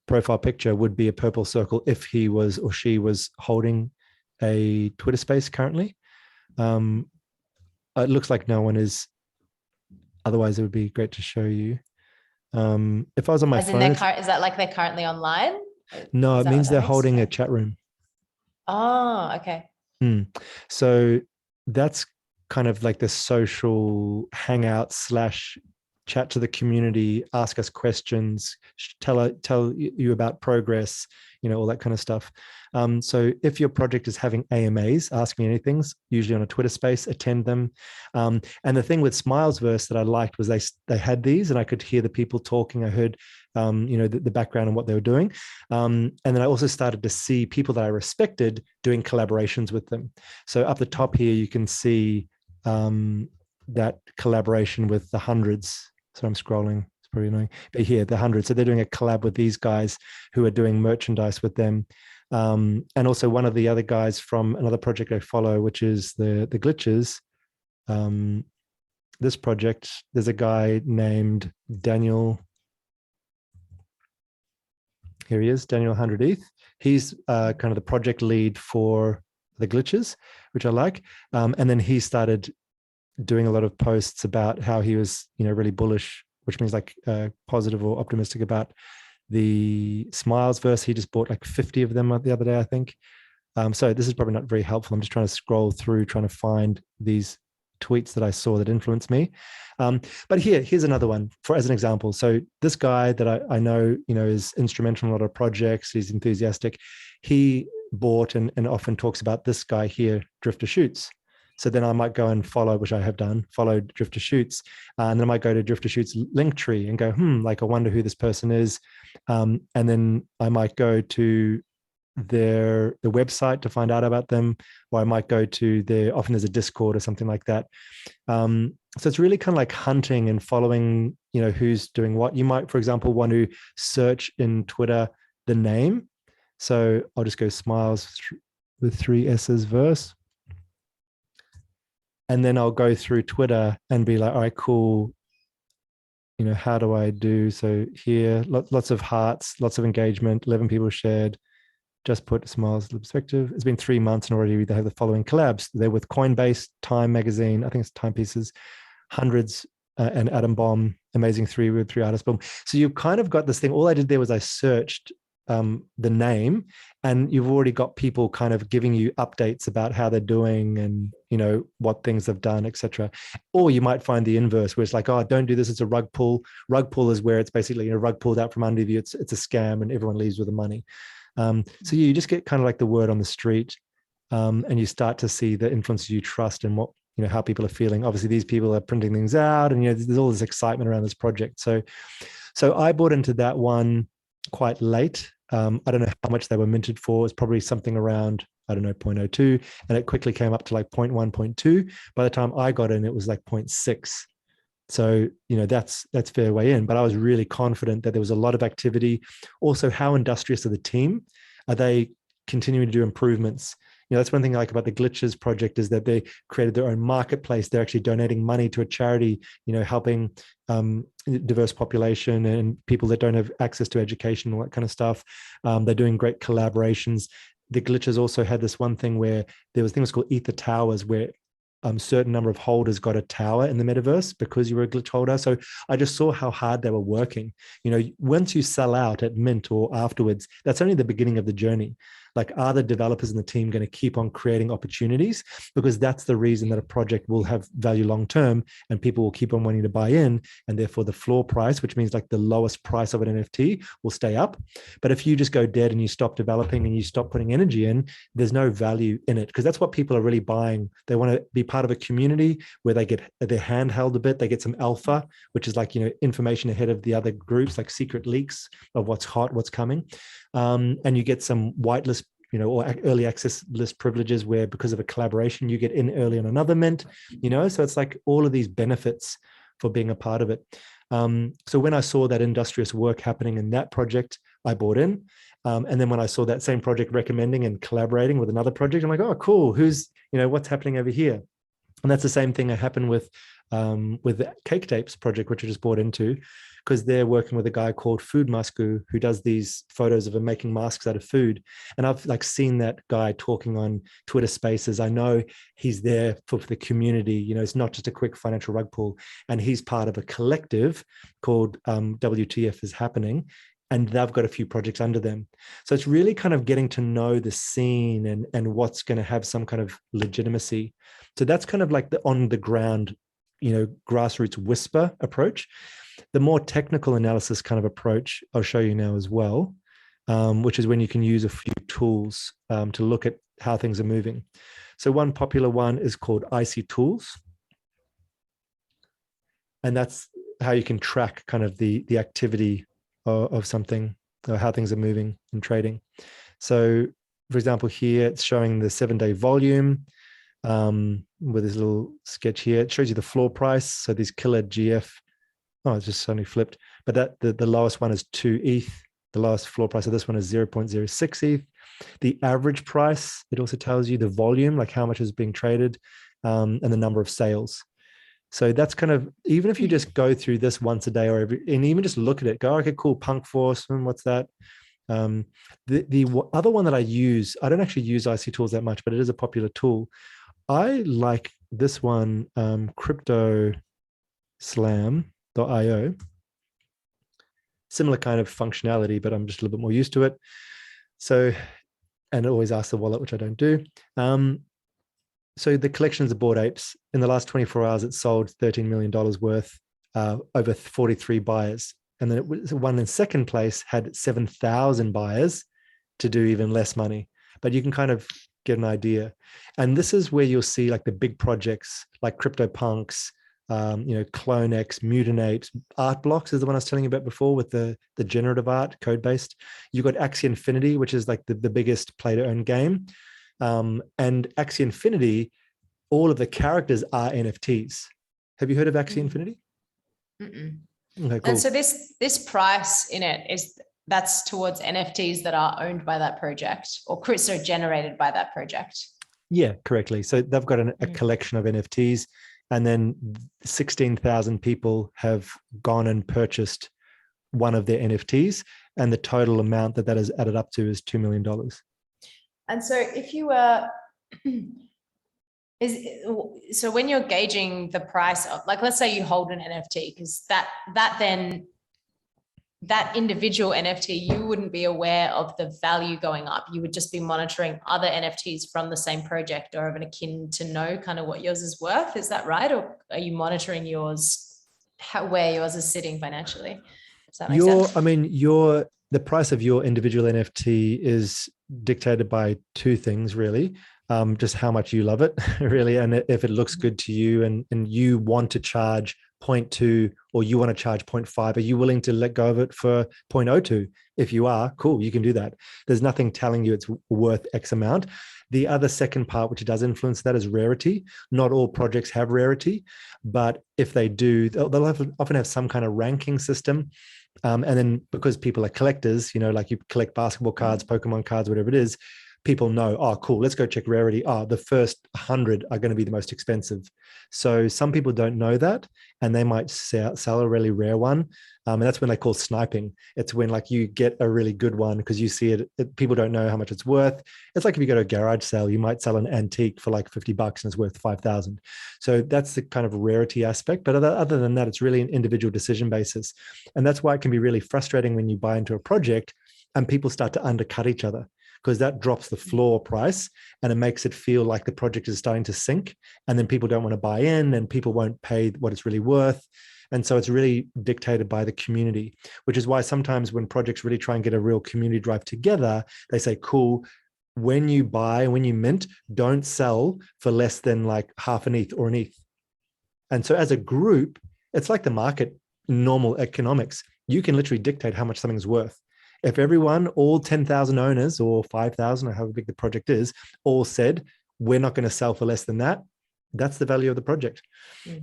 profile picture would be a purple circle if he was or she was holding a Twitter space currently. It looks like no one is. Otherwise, it would be great to show you. If I was on my phone, is that like they're currently online? No, it means they're holding a chat room. Oh, okay. So that's kind of like the social hangout / chat to the community, ask us questions, tell you about progress, all that kind of stuff. So if your project is having AMAs, Ask Me Anything, usually on a Twitter space, attend them. And the thing with Smilesverse that I liked was they had these, and I could hear the people talking. I heard the background and what they were doing. And then I also started to see people that I respected doing collaborations with them. So up the top here, you can see that collaboration with the Hundreds. So I'm scrolling, it's probably annoying. But here, the Hundreds. So they're doing a collab with these guys who are doing merchandise with them. And also one of the other guys from another project I follow, which is the Glitches. This project, there's a guy named Daniel. Here he is, Daniel 100th. He's kind of the project lead for the Glitches, which I like. And then he started doing a lot of posts about how he was, really bullish, which means like positive or optimistic about the Smilesverse. He just bought like 50 of them the other day, I think. So this is probably not very helpful. I'm just trying to scroll through, trying to find these tweets that I saw that influenced me. But here's another one as an example. So this guy that I know, is instrumental in a lot of projects. He's enthusiastic. He bought and often talks about this guy here, Drifter Shoots. So then I might go and follow, which I have done, follow Drifter Shoots. And then I might go to Drifter Shoots link tree and go, like I wonder who this person is. And then I might go to the website to find out about them, or I might go to often there's a Discord or something like that. So it's really kind of like hunting and following, who's doing what. You might, for example, want to search in Twitter the name. So I'll just go Smiles with 3 S's verse. And then I'll go through Twitter and be like, all right, cool. How do I do? So here, lots of hearts, lots of engagement, 11 people shared. Just put Smiles to perspective. It's been 3 months and already they have the following collabs. They're with Coinbase, Time Magazine, I think it's Timepieces, Hundreds, and Atom Bomb, Amazing 3 with 3 artists. Boom. So you've kind of got this thing. All I did there was I searched the name, and you've already got people kind of giving you updates about how they're doing and what things they've done, etc. Or you might find the inverse, where it's like, oh, don't do this, it's a rug pull. Rug pull is where it's basically a rug pulled out from under you. It's a scam and everyone leaves with the money. So you just get kind of like the word on the street, and you start to see the influences you trust and what how people are feeling. Obviously these people are printing things out, and there's all this excitement around this project. So I bought into that one quite late. I don't know how much they were minted for. It's probably something around I don't know, 0.02, and it quickly came up to like 0.1, 0.2. By the time I got in, it was like 0.6. So, that's fair way in. But I was really confident that there was a lot of activity. Also, how industrious are the team? Are they continuing to do improvements? That's one thing I like about the Glitches project, is that they created their own marketplace. They're actually donating money to a charity, helping diverse population and people that don't have access to education, all that kind of stuff. They're doing great collaborations. The Glitches also had this one thing where there was things called Ether Towers, where certain number of holders got a tower in the metaverse because you were a glitch holder. So I just saw how hard they were working. Once you sell out at mint or afterwards, that's only the beginning of the journey. Like, are the developers and the team going to keep on creating opportunities? Because that's the reason that a project will have value long term, and people will keep on wanting to buy in, and therefore the floor price, which means like the lowest price of an NFT, will stay up. But if you just go dead and you stop developing and you stop putting energy in, there's no value in it, because that's what people are really buying. They want to be part of a community where they get their hand held a bit. They get some alpha, which is like, information ahead of the other groups, like secret leaks of what's hot, what's coming. And you get some whitelist, or early access list privileges, where because of a collaboration, you get in early on another mint, so it's like all of these benefits for being a part of it. So when I saw that industrious work happening in that project, I bought in. And then when I saw that same project recommending and collaborating with another project, I'm like, oh, cool. Who's, what's happening over here? And that's the same thing that happened with the Cake Tapes project, which I just bought into, because they're working with a guy called Food Masku, who does these photos of him making masks out of food. And I've like seen that guy talking on Twitter Spaces. I know he's there for the community. It's not just a quick financial rug pull. And he's part of a collective called WTF is Happening. And they've got a few projects under them. So it's really kind of getting to know the scene and what's going to have some kind of legitimacy. So that's kind of like the on the ground, grassroots whisper approach. The more technical analysis kind of approach, I'll show you now as well, which is when you can use a few tools to look at how things are moving. So one popular one is called Icy Tools. And that's how you can track kind of the activity of something, or how things are moving in trading. So for example, here it's showing the 7-day volume with this little sketch here. It shows you the floor price. So these killer GF, oh, it's just suddenly flipped. But that the lowest one is 2 ETH. The lowest floor price of this one is 0.06 ETH. The average price, it also tells you the volume, like how much is being traded, and the number of sales. So that's kind of, even if you just go through this once a day or and even just look at it, go, okay, cool, Punk Force, what's that? The other one that I use, I don't actually use IC Tools that much, but it is a popular tool. I like this one, Crypto Slam.io. Similar kind of functionality, but I'm just a little bit more used to it. So, and it always asks the wallet, which I don't do. So the collections of Bored Apes, in the last 24 hours, it sold $13 million worth, over 43 buyers. And then it was one in second place, had 7,000 buyers to do even less money. But you can kind of get an idea. And this is where you'll see like the big projects like CryptoPunks, CloneX, Mutinate, Art Blocks is the one I was telling you about before with the generative art, code-based. You've got Axie Infinity, which is like the biggest play-to-earn game. And Axie Infinity, all of the characters are NFTs. Have you heard of Axie Infinity? Mm-mm. Okay, cool. And so this price in it that's towards NFTs that are owned by that project or generated by that project. Yeah, correctly. So they've got a collection of NFTs, and then 16,000 people have gone and purchased one of their NFTs, and the total amount that is added up to is $2 million. And so if you were, so when you're gauging the price of, like, let's say you hold an NFT, because that individual NFT, you wouldn't be aware of the value going up. You would just be monitoring other NFTs from the same project or of an akin to know kind of what yours is worth. Is that right? Or are you monitoring yours, where yours is sitting financially? Does that make sense? I mean, the price of your individual NFT is dictated by two things, really. Just how much you love it, really, and if it looks good to you, and you want to charge 0.2 or you want to charge 0.5, are you willing to let go of it for 0.02? If you are, cool, you can do that. There's nothing telling you it's worth X amount. The other second part, which does influence that, is rarity. Not all projects have rarity, but if they do, they'll often have some kind of ranking system. And then because people are collectors, like you collect basketball cards, Pokemon cards, whatever it is, people know, oh, cool, let's go check rarity. Oh, the first 100 are going to be the most expensive. So some people don't know that, and they might sell a really rare one. And that's when they call sniping. It's when like you get a really good one because you see it, people don't know how much it's worth. It's like if you go to a garage sale, you might sell an antique for like $50 and it's worth 5,000. So that's the kind of rarity aspect. But other than that, it's really an individual decision basis. And that's why it can be really frustrating when you buy into a project and people start to undercut each other, because that drops the floor price and it makes it feel like the project is starting to sink, and then people don't want to buy in and people won't pay what it's really worth. And so it's really dictated by the community, which is why sometimes when projects really try and get a real community drive together, they say, cool, when you buy, when you mint, don't sell for less than like half an ETH or an ETH. And so as a group, it's like the market, normal economics. You can literally dictate how much something's worth. If everyone, all 10,000 owners or 5,000 or however big the project is, all said, we're not going to sell for less than that, that's the value of the project.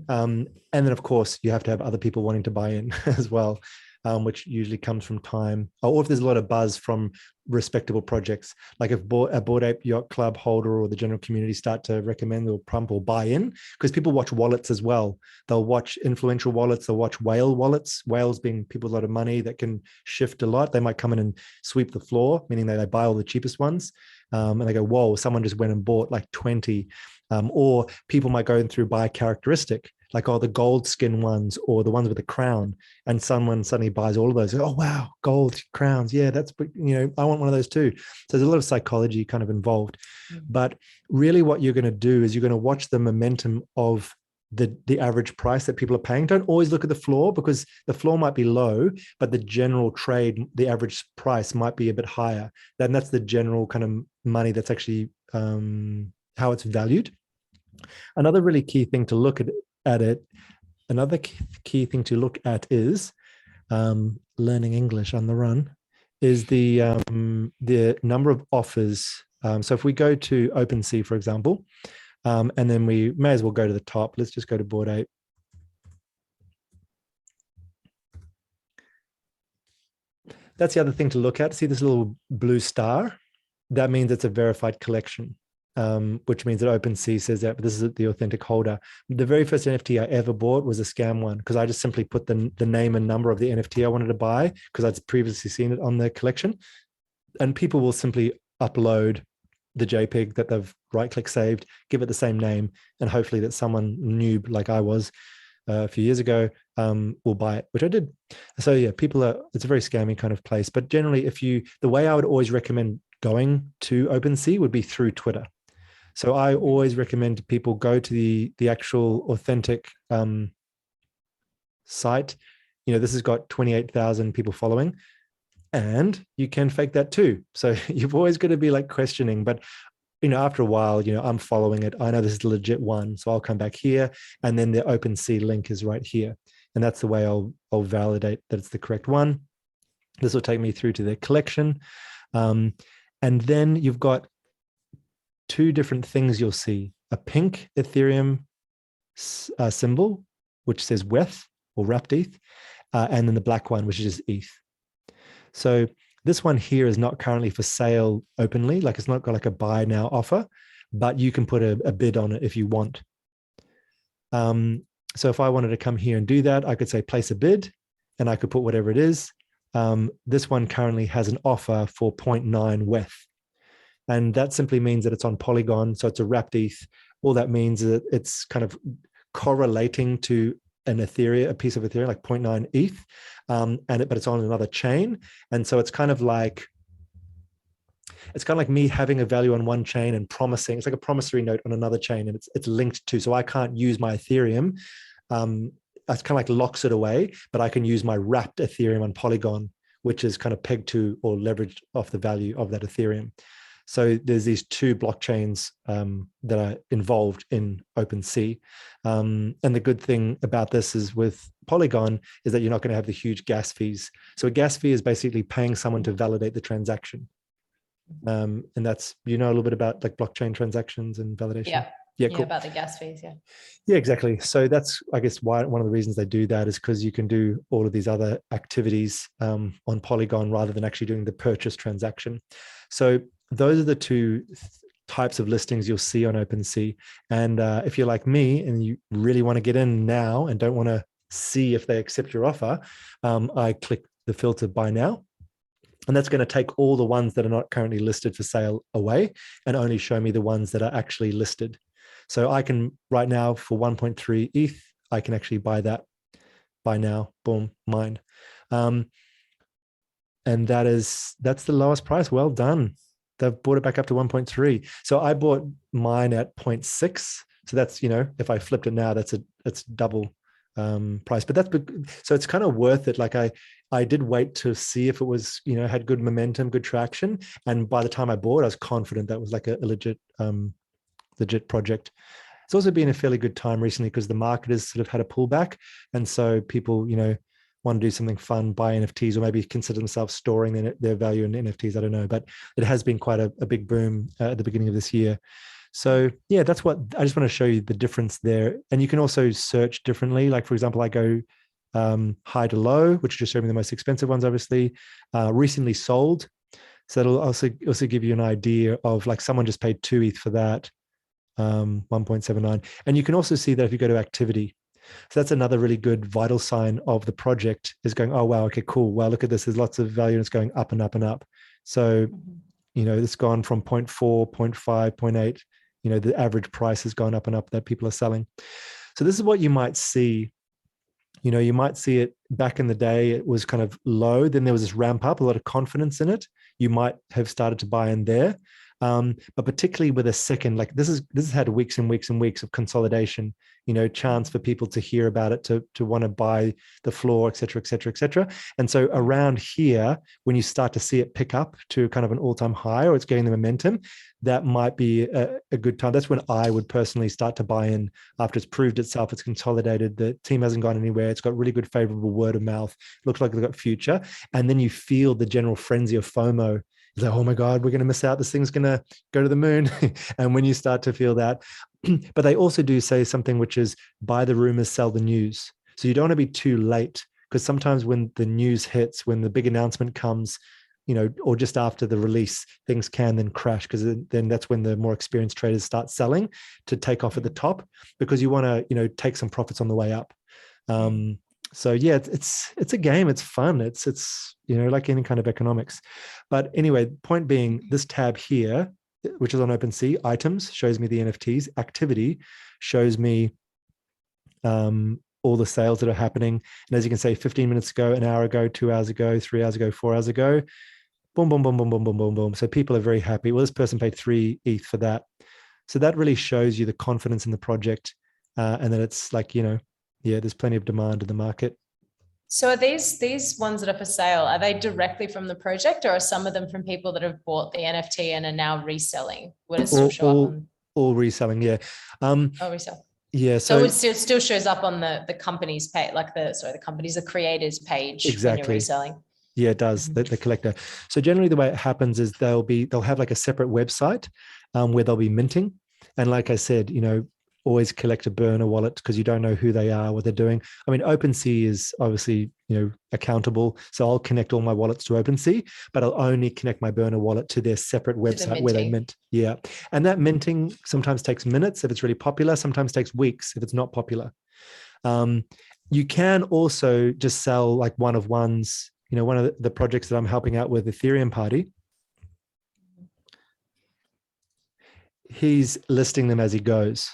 And then, of course, you have to have other people wanting to buy in as well, which usually comes from time, or if there's a lot of buzz from respectable projects. Like if a Bored Ape Yacht Club holder or the general community start to recommend or prompt or buy in, because people watch wallets as well. They'll watch influential wallets, they'll watch whale wallets, whales being people with a lot of money that can shift a lot. They might come in and sweep the floor, meaning they buy all the cheapest ones. And they go, whoa, someone just went and bought like 20. Or people might go in through by characteristic, like, oh, the gold skin ones or the ones with the crown. And someone suddenly buys all of those. Oh, wow, gold crowns. Yeah, that's, I want one of those too. So there's a lot of psychology kind of involved. But really what you're going to do is you're going to watch the momentum of the average price that people are paying. Don't always look at the floor, because the floor might be low, but the general trade, the average price might be a bit higher. And that's the general kind of money that's actually how it's valued. Another really key thing to look at it, another key thing to look at is learning English on the run, is the number of offers. So if we go to OpenSea, for example, and then we may as well go to the top. Let's just go to Bored Ape. That's the other thing to look at. See this little blue star? That means it's a verified collection. Which means that OpenSea says that this is the authentic holder. The very first NFT I ever bought was a scam one, because I just simply put the name and number of the NFT I wanted to buy, because I'd previously seen it on the collection. And people will simply upload the JPEG that they've right-click saved, give it the same name, and hopefully that someone noob like I was a few years ago will buy it, which I did. So yeah, it's a very scammy kind of place. But generally, the way I would always recommend going to OpenSea would be through Twitter. So I always recommend people go to the actual authentic site. This has got 28,000 people following, and you can fake that too. So you've always got to be like questioning, but after a while, I'm following it. I know this is the legit one. So I'll come back here, and then the OpenSea link is right here. And that's the way I'll validate that it's the correct one. This will take me through to their collection. And then you've got two different things you'll see: a pink Ethereum symbol, which says WETH or wrapped ETH, and then the black one, which is ETH. So this one here is not currently for sale openly, like it's not got like a buy now offer, but you can put a bid on it if you want. So if I wanted to come here and do that, I could say place a bid, and I could put whatever it is. This one currently has an offer for 0.9 WETH. And that simply means that it's on Polygon. So it's a wrapped ETH. All that means is that it's kind of correlating to a piece of Ethereum, like 0.9 ETH, but it's on another chain. And so it's kind of like me having a value on one chain and promising. It's like a promissory note on another chain, and it's linked to. So I can't use my Ethereum. That's kind of like locks it away, but I can use my wrapped Ethereum on Polygon, which is kind of pegged to or leveraged off the value of that Ethereum. So there's these two blockchains that are involved in OpenSea. And the good thing about this is with Polygon is that you're not going to have the huge gas fees. So a gas fee is basically paying someone to validate the transaction. And that's, a little bit about like blockchain transactions and validation. Yeah. Yeah, cool. About the gas fees. Yeah, exactly. So that's, I guess, why one of the reasons they do that is because you can do all of these other activities on Polygon rather than actually doing the purchase transaction. So those are the two types of listings you'll see on OpenSea. And if you're like me and you really want to get in now and don't want to see if they accept your offer, I click the filter buy now. And that's going to take all the ones that are not currently listed for sale away and only show me the ones that are actually listed. So I can right now for 1.3 ETH, I can actually buy that. Buy now, boom, mine. And that's the lowest price. Well done. They've brought it back up to 1.3. So I bought mine at 0.6. So that's, if I flipped it now, that's double price. But so it's kind of worth it. Like I did wait to see if it was, had good momentum, good traction. And by the time I bought, I was confident that was like a legit project. It's also been a fairly good time recently because the market has sort of had a pullback. And so people, want to do something fun, buy NFTs, or maybe consider themselves storing their value in NFTs. I don't know, but it has been quite a big boom at the beginning of this year. So yeah, that's what I just want to show you the difference there. And you can also search differently. Like for example, I go high to low, which just showed me the most expensive ones, obviously. Recently sold. So that'll also give you an idea of like someone just paid 2 ETH for that, 1.79. And you can also see that if you go to activity. So that's another really good vital sign of the project is going, oh, wow, okay, cool. Wow, look at this. There's lots of value and it's going up and up and up. So, it's gone from 0.4, 0.5, 0.8. The average price has gone up and up that people are selling. So this is what you might see. You might see it back in the day, it was kind of low. Then there was this ramp up, a lot of confidence in it. You might have started to buy in there. But particularly with a second, like this has had weeks and weeks and weeks of consolidation, chance for people to hear about it, to want to buy the floor, et cetera, et cetera, et cetera. And so around here, when you start to see it pick up to kind of an all-time high or it's getting the momentum, that might be a good time. That's when I would personally start to buy in after it's proved itself, it's consolidated, the team hasn't gone anywhere, it's got really good favorable word of mouth, looks like they've got future. And then you feel the general frenzy of FOMO. It's like, oh my God, we're going to miss out. This thing's going to go to the moon. And when you start to feel that, but they also do say something, which is buy the rumors, sell the news. So you don't want to be too late because sometimes when the news hits, when the big announcement comes, or just after the release, things can then crash because then that's when the more experienced traders start selling to take off at the top because you want to, take some profits on the way up. So yeah, it's a game. It's fun. It's like any kind of economics. But anyway, point being, this tab here, which is on OpenSea, items shows me the NFTs. Activity shows me all the sales that are happening. And as you can say, 15 minutes ago, an hour ago, 2 hours ago, 3 hours ago, 4 hours ago, boom, boom, boom, boom, boom, boom, boom, boom. So people are very happy. Well, this person paid 3 ETH for that. So that really shows you the confidence in the project, and that it's like, there's plenty of demand in the market. So are these ones that are for sale, are they directly from the project or are some of them from people that have bought the NFT and are now reselling? Would it still show up on? All reselling, yeah. Resell. Yeah. So it still shows up on the company's page, like the creators page. Exactly. When you're reselling. Yeah, it does. The collector. So generally the way it happens is they'll have like a separate website where they'll be minting. And like I said, always collect a burner wallet because you don't know who they are, what they're doing. I mean, OpenSea is obviously, accountable. So I'll connect all my wallets to OpenSea, but I'll only connect my burner wallet to their separate website where they mint. Yeah. And that minting sometimes takes minutes if it's really popular, sometimes takes weeks if it's not popular. You can also just sell like one of ones. One of the projects that I'm helping out with, Ethereum Party, he's listing them as he goes.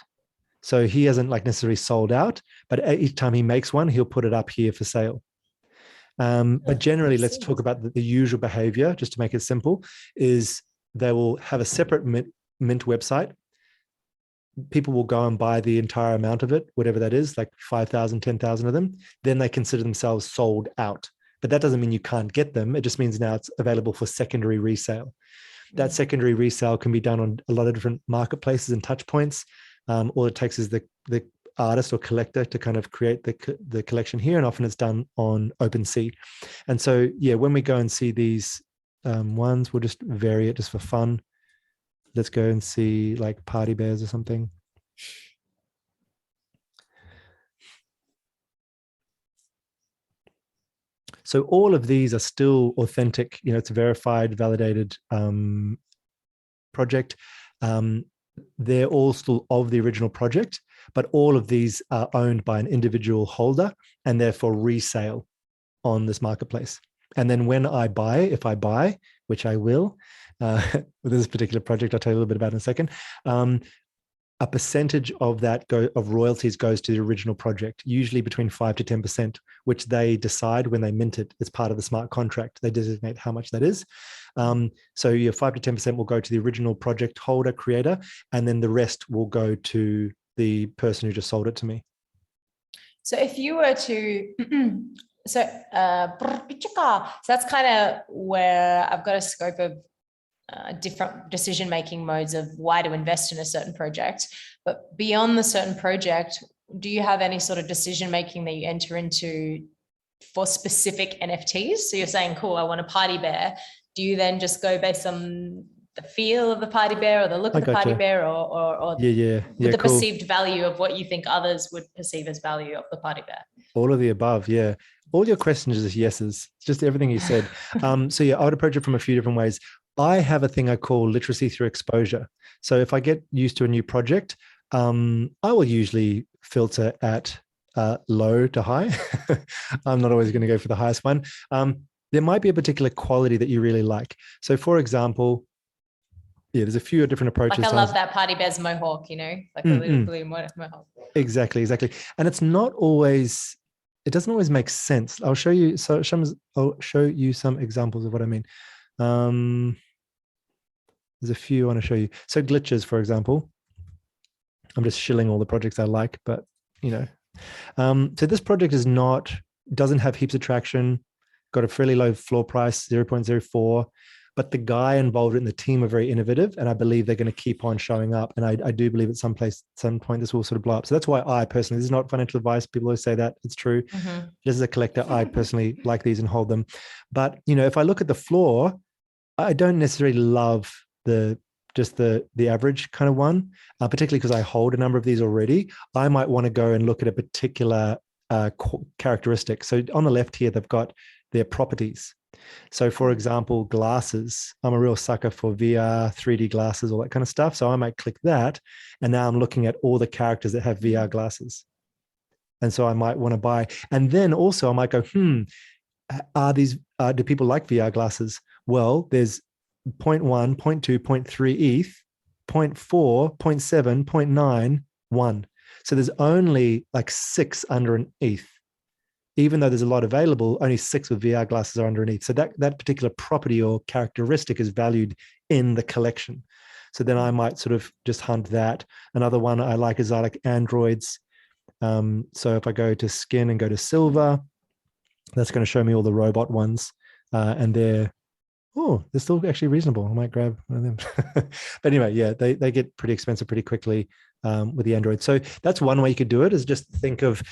So he hasn't like necessarily sold out, but each time he makes one, he'll put it up here for sale. But generally, let's talk about the usual behavior, just to make it simple, is they will have a separate mint website. People will go and buy the entire amount of it, whatever that is, like 5,000, 10,000 of them. Then they consider themselves sold out. But that doesn't mean you can't get them. It just means now it's available for secondary resale. That secondary resale can be done on a lot of different marketplaces and touch points. All it takes is the artist or collector to kind of create the collection here, and often it's done on OpenSea. And so, yeah, when we go and see these ones, we'll just vary it just for fun. Let's go and see like party bears or something. So all of these are still authentic. You know, it's a verified, validated project. They're all still of the original project, but all of these are owned by an individual holder and therefore resale on this marketplace. And then when I buy, if I buy, which I will, with this particular project, I'll tell you a little bit about in a second, a percentage of that of royalties goes to the original project, usually between 5 to 10%, which they decide when they mint it as part of the smart contract. They designate how much that is. So your 5 to 10% will go to the original project holder, creator, and then the rest will go to the person who just sold it to me. So if you were to, so that's kind of where I've got a scope of different decision-making modes of why to invest in a certain project. But beyond the certain project, do you have any sort of decision-making that you enter into for specific NFTs? So you're saying, cool, I want a party bear. Do you then just go based on the feel of the party bear or the look of the party bear or the cool. Perceived value of what you think others would perceive as value of the party bear? All of the above, yeah. All your questions are just yeses, just everything you said. So yeah, I would approach it from a few different ways. I have a thing I call literacy through exposure. So if I get used to a new project, I will usually filter at low to high. I'm not always going to go for the highest one. There might be a particular quality that you really like. So for example, yeah, there's a few different approaches. Like I love that party bear's mohawk, you know, like a little blue mohawk. Exactly. And it's not always, it doesn't always make sense. I'll show you. So I'll show you some examples of what I mean. There's a few I want to show you. So glitches, for example. I'm just shilling all the projects I like, but you know. So this project doesn't have heaps of traction, got a fairly low floor price, 0.04. But the guy involved in the team are very innovative, and I believe they're going to keep on showing up. And I do believe at some point, this will sort of blow up. So that's why I personally, this is not financial advice. People always say that. It's true. Mm-hmm. Just as a collector, I personally like these and hold them. But, you know, if I look at the floor, I don't necessarily love the average kind of one, particularly because I hold a number of these already. I might want to go and look at a particular characteristic. So on the left here, they've got their properties. So for example, glasses, I'm a real sucker for VR, 3D glasses, all that kind of stuff. So I might click that. And now I'm looking at all the characters that have VR glasses. And so I might want to buy. And then also I might go, do people like VR glasses? Well, there's 0.1, 0.2, 0.3 ETH, 0.4, 0.7, 0.9, 1. So there's only like 6 under an ETH. Even though there's a lot available, only 6 with VR glasses are underneath. So that particular property or characteristic is valued in the collection. So then I might sort of just hunt that. Another one I like is I like androids. So if I go to skin and go to silver, that's going to show me all the robot ones. And they're still actually reasonable. I might grab one of them. But anyway, yeah, they get pretty expensive pretty quickly with the android. So that's one way you could do it, is just think of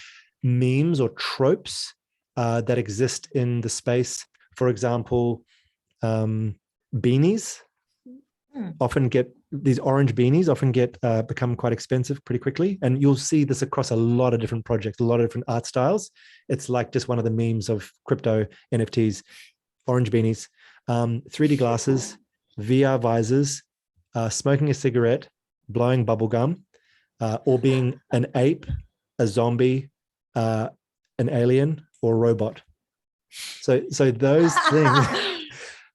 memes or tropes that exist in the space. For example, beanies often get, these orange beanies often get become quite expensive pretty quickly. And you'll see this across a lot of different projects, a lot of different art styles. It's like just one of the memes of crypto NFTs, orange beanies, 3D glasses, VR visors, smoking a cigarette, blowing bubble gum, or being an ape, a zombie, an alien, or a robot. So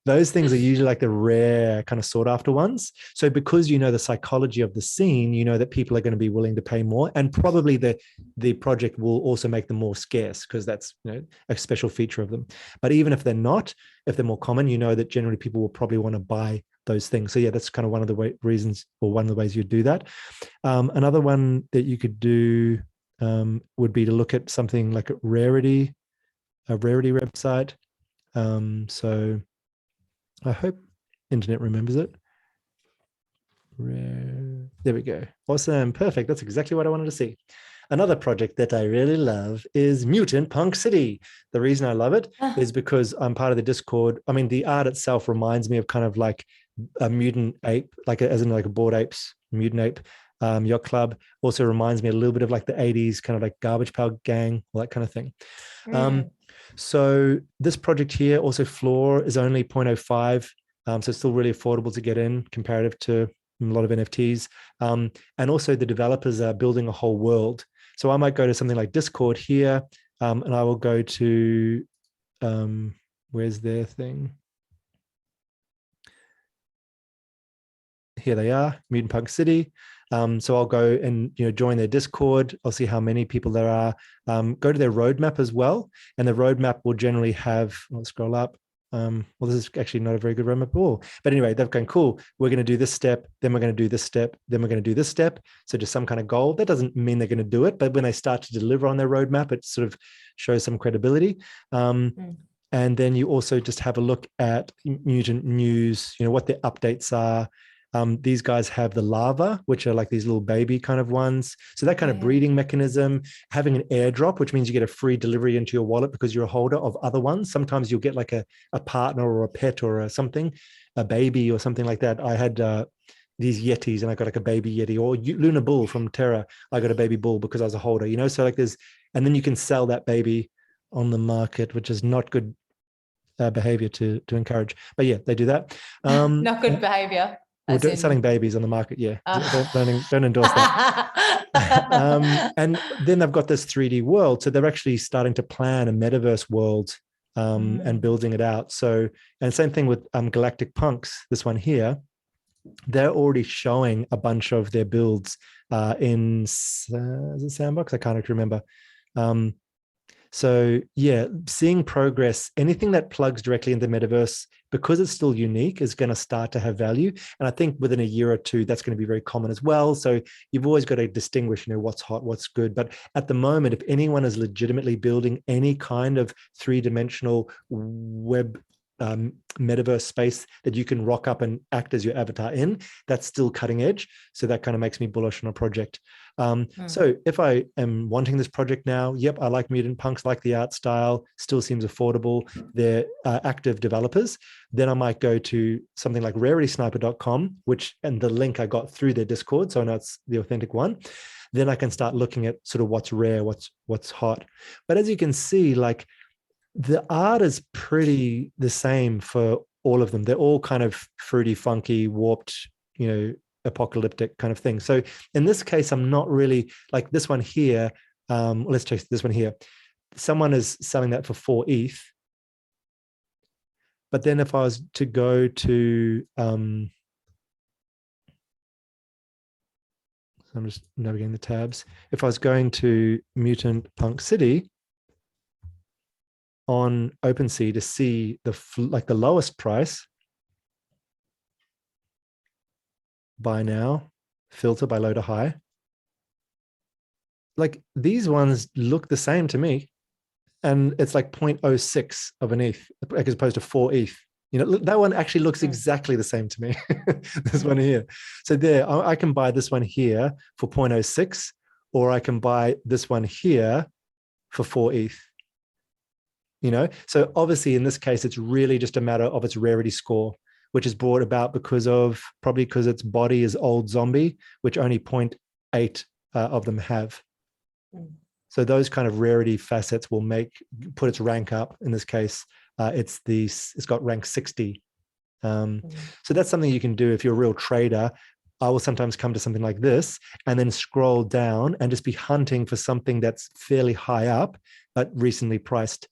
those things are usually like the rare kind of sought after ones. So because you know the psychology of the scene, you know that people are going to be willing to pay more, and probably the project will also make them more scarce because that's, you know, a special feature of them. But even if they're not, if they're more common, you know that generally people will probably want to buy those things. So yeah, that's kind of one of the reasons, or one of the ways you do that. Another one that you could do would be to look at something like a rarity website. So I hope internet remembers it. Rare. There we go. Awesome. Perfect. That's exactly what I wanted to see. Another project that I really love is Mutant Punk City. The reason I love it is because I'm part of the Discord. I mean, the art itself reminds me of kind of like a mutant ape, like as in like a Bored Apes, mutant ape yacht club. Also reminds me a little bit of like the 80s kind of like Garbage Pail Gang, all that kind of thing. So this project here, also floor is only 0.05. So it's still really affordable to get in comparative to a lot of NFTs. And also the developers are building a whole world. So I might go to something like Discord here, and I will go to, where's their thing? Here they are, Mutant Punk City. So I'll go and join their Discord. I'll see how many people there are. Go to their roadmap as well, and the roadmap will generally have. Let's scroll up. Well, this is actually not a very good roadmap at all. But anyway, they've gone, cool. We're going to do this step, then we're going to do this step, then we're going to do this step. So just some kind of goal. That doesn't mean they're going to do it, but when they start to deliver on their roadmap, it sort of shows some credibility. And then you also just have a look at Mutant News, what their updates are. These guys have the larva, which are like these little baby kind of ones. So that kind of breeding mechanism, having an airdrop, which means you get a free delivery into your wallet because you're a holder of other ones. Sometimes you'll get like a partner or a pet or something, a baby or something like that. I had these Yetis and I got like a baby Yeti, or Luna Bull from Terra. I got a baby bull because I was a holder, so like there's, and then you can sell that baby on the market, which is not good behavior to encourage. But yeah, they do that. Not good behavior. Selling babies on the market, yeah. Don't endorse that. And then they've got this 3D world, so they're actually starting to plan a metaverse world and building it out. So, and same thing with Galactic Punks. This one here, they're already showing a bunch of their builds in is it Sandbox? I can't actually remember. So yeah, seeing progress, anything that plugs directly into the metaverse, because it's still unique, is going to start to have value. And I think within a year or two, that's going to be very common as well. So you've always got to distinguish, what's hot, what's good. But at the moment, if anyone is legitimately building any kind of three-dimensional web metaverse space that you can rock up and act as your avatar in, that's still cutting edge. So that kind of makes me bullish on a project. So if I am wanting this project now, yep, I like Mutant Punks, like the art style, still seems affordable. They're active developers. Then I might go to something like raritysniper.com, and the link I got through their Discord, so I know it's the authentic one. Then I can start looking at sort of what's rare, what's hot. But as you can see, like the art is pretty the same for all of them. They're all kind of fruity, funky, warped, apocalyptic kind of thing. So in this case, I'm not really like this one here. Let's check this one here. Someone is selling that for 4 ETH. But then if I was to go to, I'm just navigating the tabs. If I was going to Mutant Punk City on OpenSea to see the lowest price, buy now, filter by low to high. Like these ones look the same to me. And it's like 0.06 of an ETH as opposed to 4 ETH. That one actually looks exactly the same to me. This one here. So there, I can buy this one here for 0.06, or I can buy this one here for 4 ETH. So obviously in this case, it's really just a matter of its rarity score, which is brought about because its body is old zombie, which only 0.8 of them have. So those kind of rarity facets will put its rank up. In this case, it's got rank 60. So that's something you can do if you're a real trader. I will sometimes come to something like this and then scroll down and just be hunting for something that's fairly high up, but decently priced.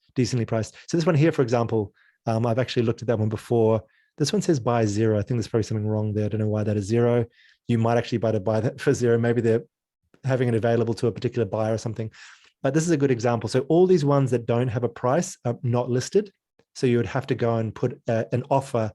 So this one here, for example, I've actually looked at that one before. This one says buy 0. I think there's probably something wrong there. I don't know why that is 0. You might actually buy that for 0. Maybe they're having it available to a particular buyer or something. But this is a good example. So all these ones that don't have a price are not listed. So you would have to go and put an offer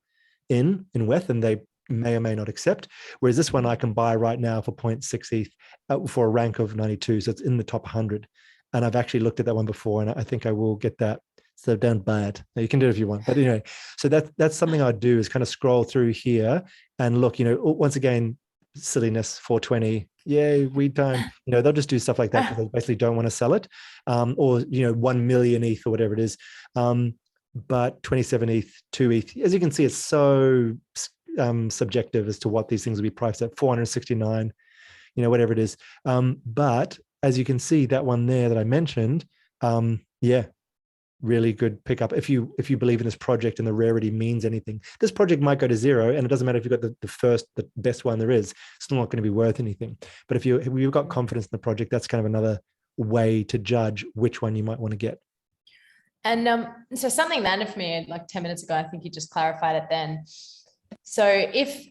in WETH, and they may or may not accept. Whereas this one I can buy right now for 0.6 ETH for a rank of 92. So it's in the top 100. And I've actually looked at that one before, and I think I will get that So don't buy it. You can do it if you want, but anyway, so that's something I'd do is kind of scroll through here and look, once again, silliness, 420, yay, weed time. They'll just do stuff like that because they basically don't want to sell it, or 1 million ETH or whatever it is. But 27 ETH, 2 ETH, as you can see, it's so subjective as to what these things will be priced at, 469, whatever it is. But as you can see, that one there that I mentioned, yeah, really good pickup. If you believe in this project and the rarity means anything, this project might go to zero, and it doesn't matter if you've got the best one there is, it's still not going to be worth anything. But if you've got confidence in the project, that's kind of another way to judge which one you might want to get. And so something landed for me like 10 minutes ago. I think you just clarified it then. So if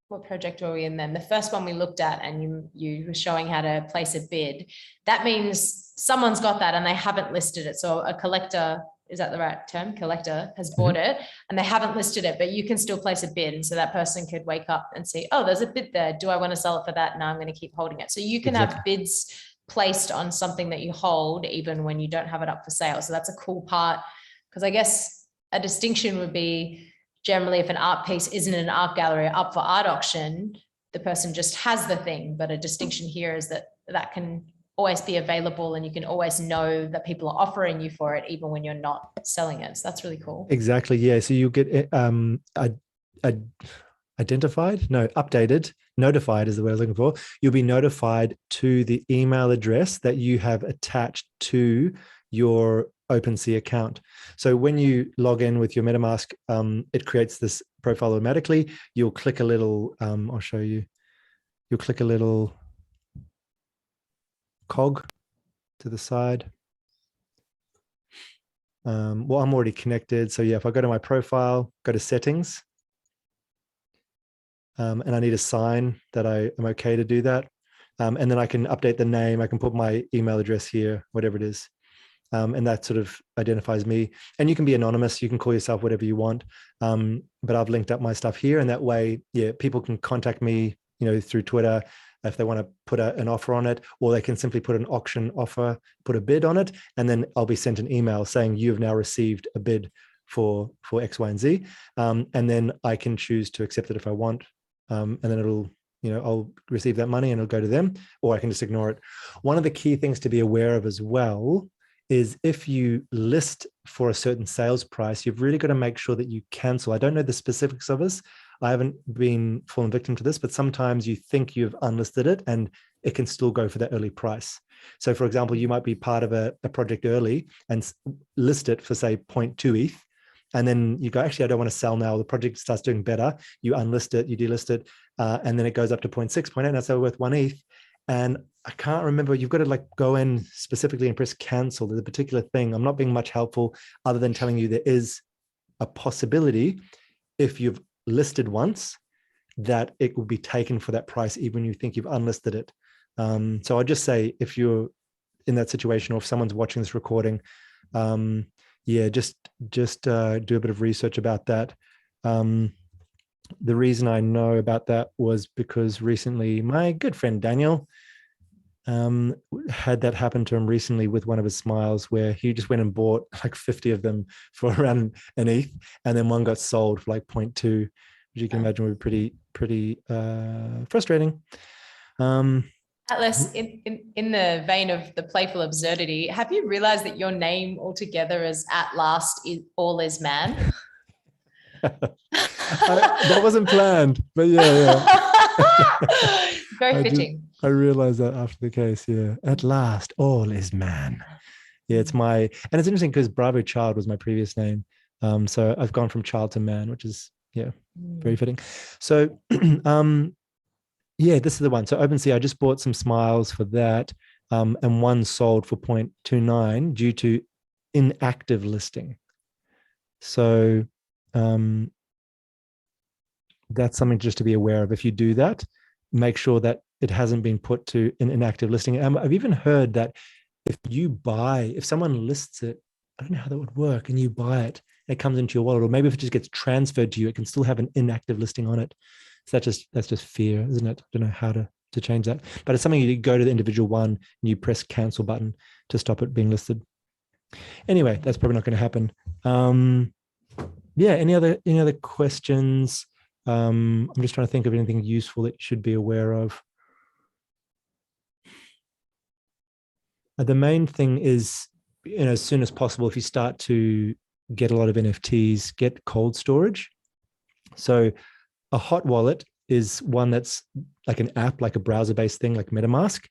what project were we in then? The first one we looked at, and you were showing how to place a bid. That means someone's got that and they haven't listed it. So a collector, is that the right term? Collector has bought it and they haven't listed it, but you can still place a bid. And so that person could wake up and see, oh, there's a bid there. Do I want to sell it for that? No, I'm going to keep holding it. So you can have bids placed on something that you hold even when you don't have it up for sale. So that's a cool part, because I guess a distinction would be, generally, if an art piece isn't in an art gallery or up for art auction, the person just has the thing. But a distinction here is that can always be available, and you can always know that people are offering you for it even when you're not selling it. So that's really cool. Exactly. Yeah. So you get updated, notified is the word I was looking for. You'll be notified to the email address that you have attached to your OpenSea account. So when you log in with your MetaMask, it creates this profile automatically. You'll click a little, I'll show you. You'll click a little cog to the side. Well, I'm already connected. So yeah, if I go to my profile, go to settings, and I need a sign that I am okay to do that. And then I can update the name. I can put my email address here, whatever it is. And that sort of identifies me. And you can be anonymous. You can call yourself whatever you want. But I've linked up my stuff here. And that way, yeah, people can contact me, through Twitter if they want to put an offer on it, or they can simply put an auction offer, put a bid on it. And then I'll be sent an email saying you've now received a bid for X, Y, and Z. And then I can choose to accept it if I want. And then it'll, I'll receive that money and it'll go to them, or I can just ignore it. One of the key things to be aware of as well is if you list for a certain sales price, you've really got to make sure that you cancel. I don't know the specifics of this. I haven't been fallen victim to this, but sometimes you think you've unlisted it and it can still go for that early price. So for example, you might be part of a project early and list it for say 0.2 ETH. And then you go, actually, I don't want to sell now. The project starts doing better. You unlist it, you delist it, and then it goes up to 0.6, 0.8, and that's worth 1 ETH. And I can't remember, you've got to go in specifically and press cancel. There's a particular thing. I'm not being much helpful other than telling you there is a possibility if you've listed once that it will be taken for that price, even when you think you've unlisted it. So I'd just say if you're in that situation, or if someone's watching this recording, yeah, just do a bit of research about that. The reason I know about that was because recently my good friend Daniel had that happen to him recently with one of his smiles, where he just went and bought like 50 of them for around an ETH, and then one got sold for like 0.2, which you can imagine would be pretty frustrating. Atlas, in the vein of the playful absurdity, have you realized that your name altogether is At Last All Is Man? That wasn't planned, but yeah. Very fitting. I realized that after the case, yeah. At last, all is man. Yeah, it's and it's interesting because Bravo Child was my previous name. So I've gone from child to man, which is, yeah, very fitting. So, yeah, this is the one. So OpenSea, I just bought some smiles for that. And one sold for 0.29 due to inactive listing. So that's something just to be aware of. If you do that, make sure that it hasn't been put to an inactive listing. I've even heard that if someone lists it, I don't know how that would work, and you buy it, it comes into your wallet, or maybe if it just gets transferred to you, it can still have an inactive listing on it. So that's just fear, isn't it? I don't know how to change that, but it's something you go to the individual one and you press cancel button to stop it being listed. Anyway, that's probably not going to happen. Yeah, any other questions? I'm just trying to think of anything useful that you should be aware of. The main thing is, as soon as possible, if you start to get a lot of NFTs, get cold storage. So a hot wallet is one that's like an app, like a browser-based thing, like MetaMask.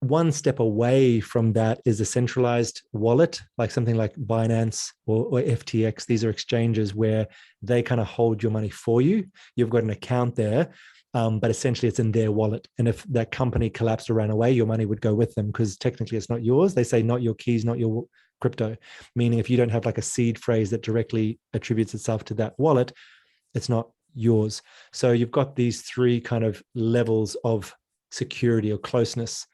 One step away from that is a centralized wallet, like something like Binance or FTX. These are exchanges where they kind of hold your money for you. You've got an account there, but essentially it's in their wallet. And if that company collapsed or ran away, your money would go with them because technically it's not yours. They say not your keys, not your crypto, meaning if you don't have like a seed phrase that directly attributes itself to that wallet, it's not yours. So you've got these three kind of levels of security or closeness.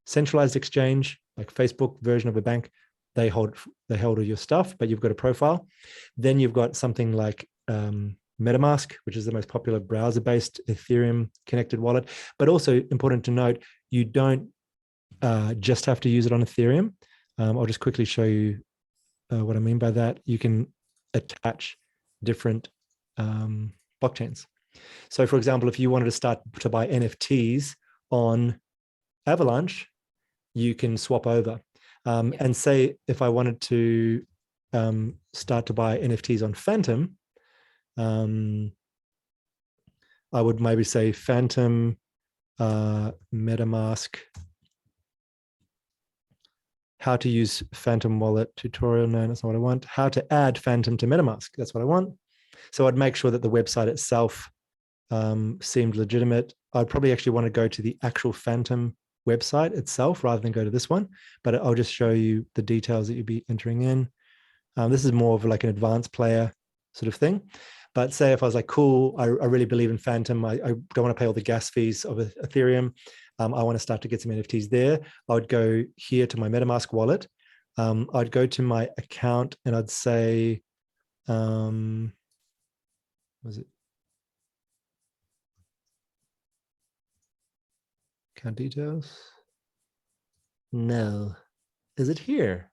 Centralized exchange, like Facebook version of a bank, they hold all your stuff, but you've got a profile. Then you've got something like MetaMask, which is the most popular browser-based Ethereum connected wallet. But also important to note, you don't just have to use it on Ethereum. I'll just quickly show you what I mean by that. You can attach different blockchains. So for example, if you wanted to start to buy NFTs on Avalanche, you can swap over. And say if I wanted to start to buy NFTs on Phantom, I would maybe say Phantom, MetaMask, how to use Phantom wallet tutorial. No, that's not what I want. How to add Phantom to MetaMask. That's what I want. So I'd make sure that the website itself seemed legitimate. I'd probably actually want to go to the actual Phantom website itself rather than go to this one, but I'll just show you the details that you'd be entering in. This is more of like an advanced player sort of thing. But say if I was like, cool, I really believe in Phantom. I don't want to pay all the gas fees of Ethereum. I want to start to get some NFTs there. I would go here to my MetaMask wallet. I'd go to my account and I'd say, was it? Account details? No. Is it here?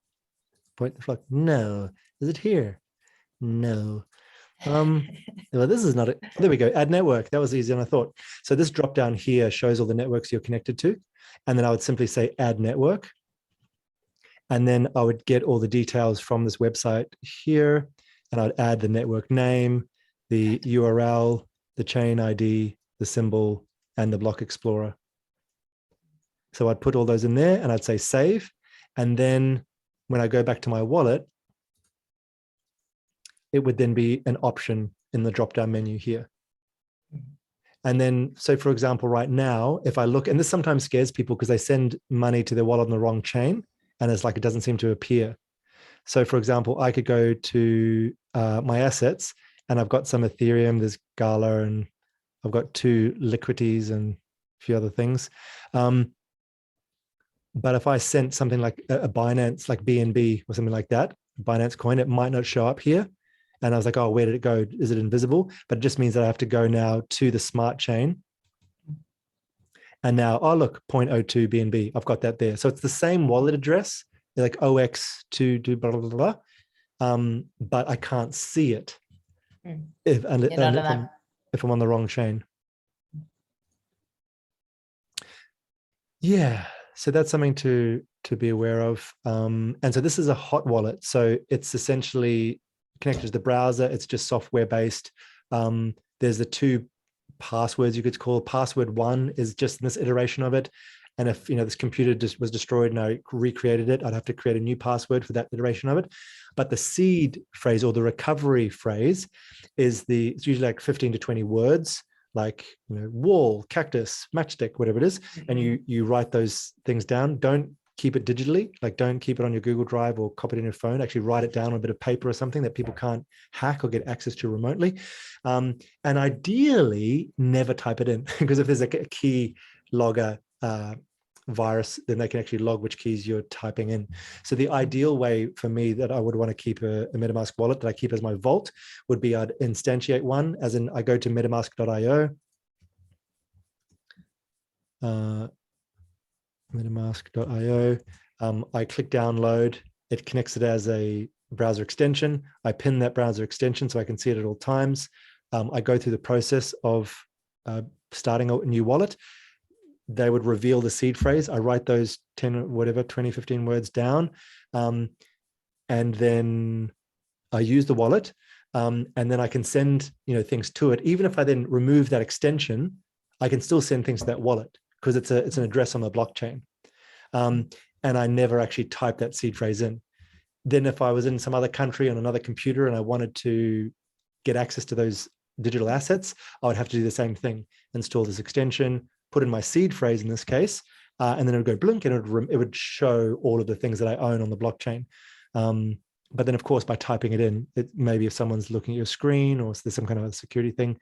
Point the flock. No. Is it here? No. Well, this is not it. There we go. Add network. That was easier than I thought. So this drop down here shows all the networks you're connected to. And then I would simply say add network. And then I would get all the details from this website here. And I'd add the network name, the URL, the chain ID, the symbol, and the block explorer. So I'd put all those in there and I'd say save. And then when I go back to my wallet, it would then be an option in the drop-down menu here. And then, so for example, right now, if I look, and this sometimes scares people because they send money to their wallet on the wrong chain and it's like, it doesn't seem to appear. So for example, I could go to my assets and I've got some Ethereum, there's Gala, and I've got 2 Liquidities and a few other things. But if I sent something like a Binance, like BNB or something like that, Binance coin, it might not show up here. And I was like, oh, where did it go? Is it invisible? But it just means that I have to go now to the smart chain. And now, oh, look, 0.02 BNB. I've got that there. So it's the same wallet address, like OX2 blah, blah, blah, blah. But I can't see it if I'm on the wrong chain. Yeah. So that's something to be aware of. And so this is a hot wallet. So it's essentially connected to the browser. It's just software based. There's the 2 passwords you could call. Password 1 is just this iteration of it. And if this computer just was destroyed and I recreated it, I'd have to create a new password for that iteration of it. But the seed phrase or the recovery phrase is it's usually like 15 to 20 words, like wall, cactus, matchstick, whatever it is. And you write those things down. Don't keep it digitally, like don't keep it on your Google Drive or copy it in your phone. Actually write it down on a bit of paper or something that people can't hack or get access to remotely. And ideally never type it in, because if there's a key logger virus, then they can actually log which keys you're typing in. So the ideal way for me that I would want to keep a MetaMask wallet that I keep as my vault would be I'd instantiate one, as in I go to metamask.io, metamask.io. I click download, It connects it as a browser extension. I pin that browser extension so I can see it at all times. I go through the process of starting a new wallet. They would reveal the seed phrase. I write those 10, whatever, 20, 15 words down. And then I use the wallet. And then I can send, things to it. Even if I then remove that extension, I can still send things to that wallet because it's an address on the blockchain. And I never actually type that seed phrase in. Then if I was in some other country on another computer and I wanted to get access to those digital assets, I would have to do the same thing, install this extension, put in my seed phrase in this case, and then it would go blink and it would show all of the things that I own on the blockchain. But then, of course, by typing it in, maybe if someone's looking at your screen or there's some kind of a security thing,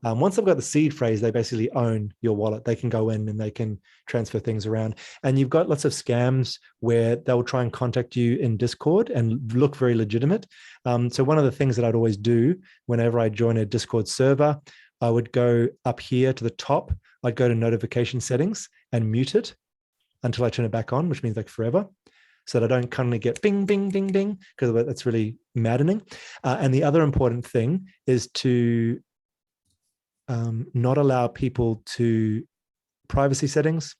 once I've got the seed phrase, they basically own your wallet. They can go in and they can transfer things around. And you've got lots of scams where they'll try and contact you in Discord and look very legitimate. So one of the things that I'd always do whenever I join a Discord server, I would go up here to the top. I'd go to notification settings and mute it until I turn it back on, which means like forever, so that I don't constantly get bing, bing, ding, ding, because that's really maddening. And the other important thing is to not allow people to privacy settings.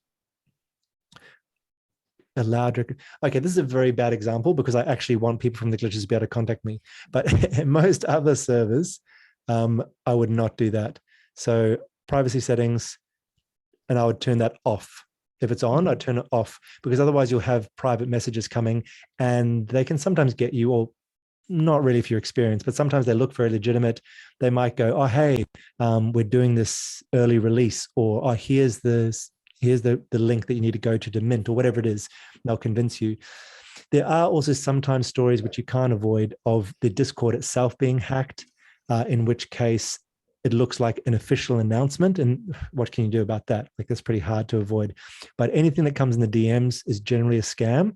Okay, this is a very bad example because I actually want people from the glitches to be able to contact me. But in most other servers, I would not do that. So privacy settings, and I would turn that off. If it's on, I'd turn it off because otherwise you'll have private messages coming and they can sometimes get you, or not really if you're experienced, but sometimes they look very legitimate. They might go, oh, hey, we're doing this early release, or oh, here's the link that you need to go to mint, or whatever it is. They'll convince you. There are also sometimes stories which you can't avoid of the Discord itself being hacked, in which case it looks like an official announcement. And what can you do about that? Like, that's pretty hard to avoid. But anything that comes in the DMs is generally a scam,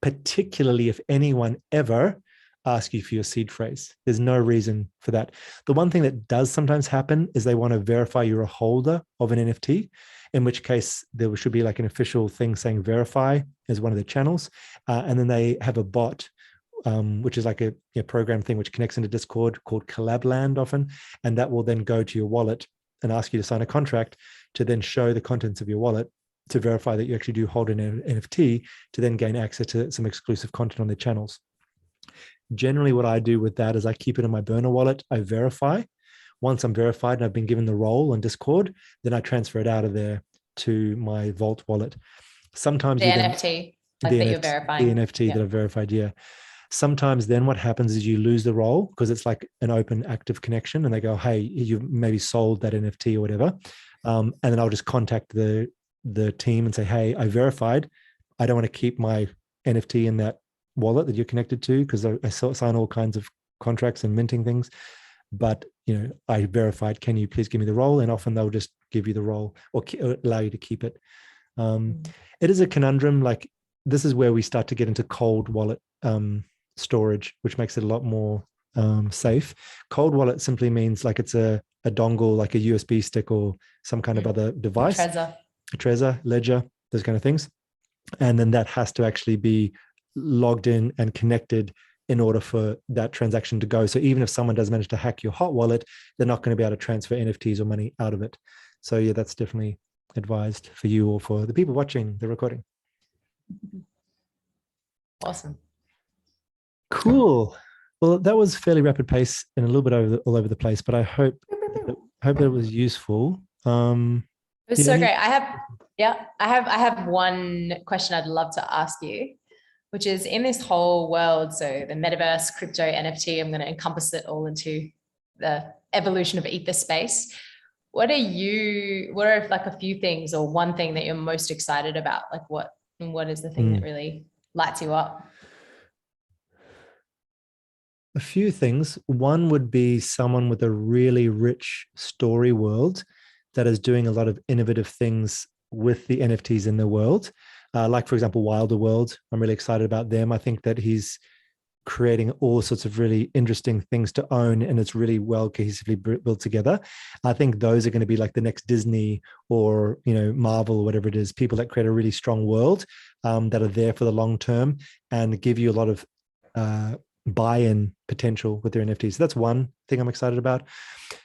particularly if anyone ever ask you for your seed phrase. There's no reason for that. The one thing that does sometimes happen is they want to verify you're a holder of an NFT, in which case there should be like an official thing saying verify as one of the channels. And then they have a bot, which is like a program thing which connects into Discord called Collabland often. And that will then go to your wallet and ask you to sign a contract to then show the contents of your wallet to verify that you actually do hold an NFT, to then gain access to some exclusive content on their channels. Generally, what I do with that is I keep it in my burner wallet. I verify. Once I'm verified and I've been given the role on Discord, then I transfer it out of there to my Vault wallet. Sometimes the NFT, like that you're verifying. The NFT that I've verified, yeah. Sometimes then what happens is you lose the role because it's like an open active connection, and they go, hey, you maybe sold that NFT or whatever. And then I'll just contact the team and say, hey, I verified. I don't want to keep my NFT in that wallet that you're connected to because I sign all kinds of contracts and minting things, but I verified, can you please give me the role? And often they'll just give you the role or allow you to keep it. It is a conundrum. Like, this is where we start to get into cold wallet storage, which makes it a lot more safe. Cold wallet simply means like it's a dongle, like a USB stick or some kind of other device, a Trezor, Ledger, those kind of things. And then that has to actually be logged in and connected in order for that transaction to go. So even if someone does manage to hack your hot wallet, they're not going to be able to transfer NFTs or money out of it. So yeah, that's definitely advised for you or for the people watching the recording. Awesome. Cool. Well, that was fairly rapid pace and a little bit all over the place, but I hope that it was useful. It was so great. I have one question I'd love to ask you, which is, in this whole world, so the metaverse, crypto, NFT, I'm going to encompass it all into the evolution of ether space. What are like a few things or one thing that you're most excited about? Like what is the thing that really lights you up? A few things. One would be someone with a really rich story world that is doing a lot of innovative things with the NFTs in the world. Like, for example, Wilder World. I'm really excited about them. I think that he's creating all sorts of really interesting things to own, and it's really well cohesively built together. I think those are going to be like the next Disney or Marvel or whatever it is, people that create a really strong world that are there for the long term and give you a lot of buy-in potential with their NFTs. So that's one thing I'm excited about.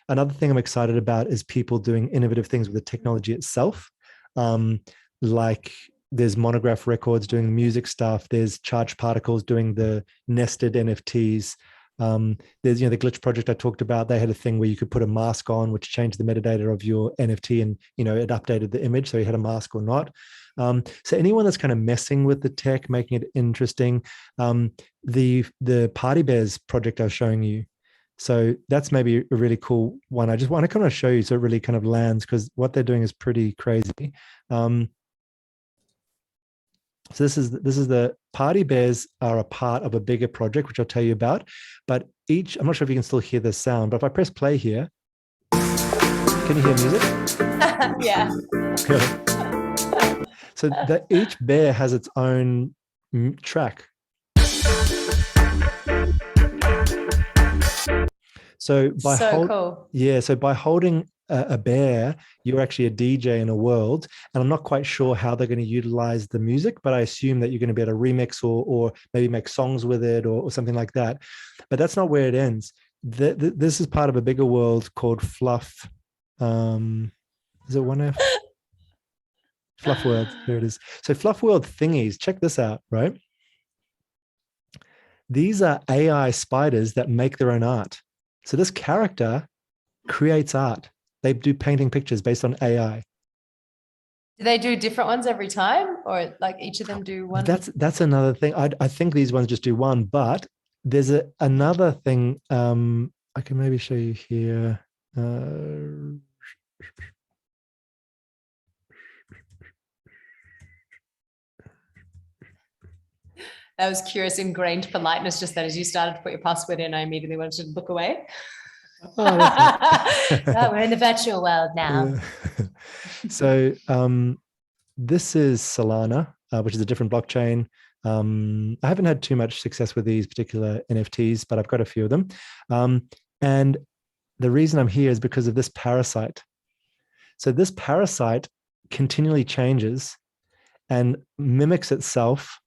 Another thing I'm excited about is people doing innovative things with the technology itself. Like there's Monograph Records doing music stuff. There's Charged Particles doing the nested NFTs. There's, the Glitch project I talked about. They had a thing where you could put a mask on, which changed the metadata of your NFT, and it updated the image, so you had a mask or not. So anyone that's kind of messing with the tech, making it interesting, the Party Bears project I was showing you. So that's maybe a really cool one. I just want to kind of show you so it really kind of lands, because what they're doing is pretty crazy. So this is the Party Bears are a part of a bigger project, which I'll tell you about. But I'm not sure if you can still hear the sound, but if I press play here, can you hear music? Yeah. So that each bear has its own track. So by holding a bear, you're actually a DJ in a world, and I'm not quite sure how they're going to utilize the music, but I assume that you're going to be able to remix or maybe make songs with it or something like that. But that's not where it ends. This is part of a bigger world called Fluff. Is it one F? Fluff World. Here it is. So Fluff World thingies. Check this out, right? These are AI spiders that make their own art. So this character creates art. They do painting pictures based on AI. Do they do different ones every time, or like each of them do one? That's another thing. I think these ones just do one, but there's another thing. I can maybe show you here. That was curious, ingrained politeness, just that as you started to put your password in, I immediately wanted to look away. Oh, we're in the virtual world now. So this is Solana, which is a different blockchain. I haven't had too much success with these particular NFTs, but I've got a few of them. And the reason I'm here is because of this parasite. So this parasite continually changes and mimics itself.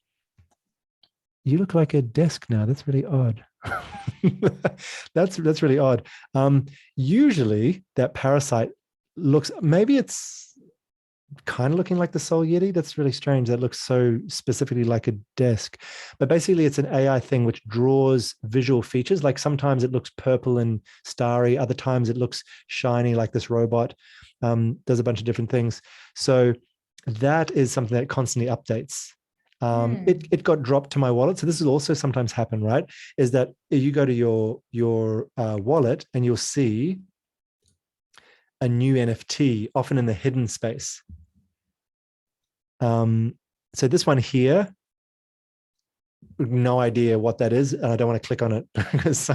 You look like a desk now. That's really odd. That's really odd. Usually that parasite looks, maybe it's kind of looking like the Soul Yeti. That's really strange. That looks so specifically like a desk. But basically it's an AI thing which draws visual features. Like sometimes it looks purple and starry. Other times it looks shiny like this robot. Does a bunch of different things. So that is something that constantly updates. It got dropped to my wallet. So this will also sometimes happen, right? Is that you go to your wallet and you'll see a new NFT, often in the hidden space. So this one here, no idea what that is, and I don't want to click on it because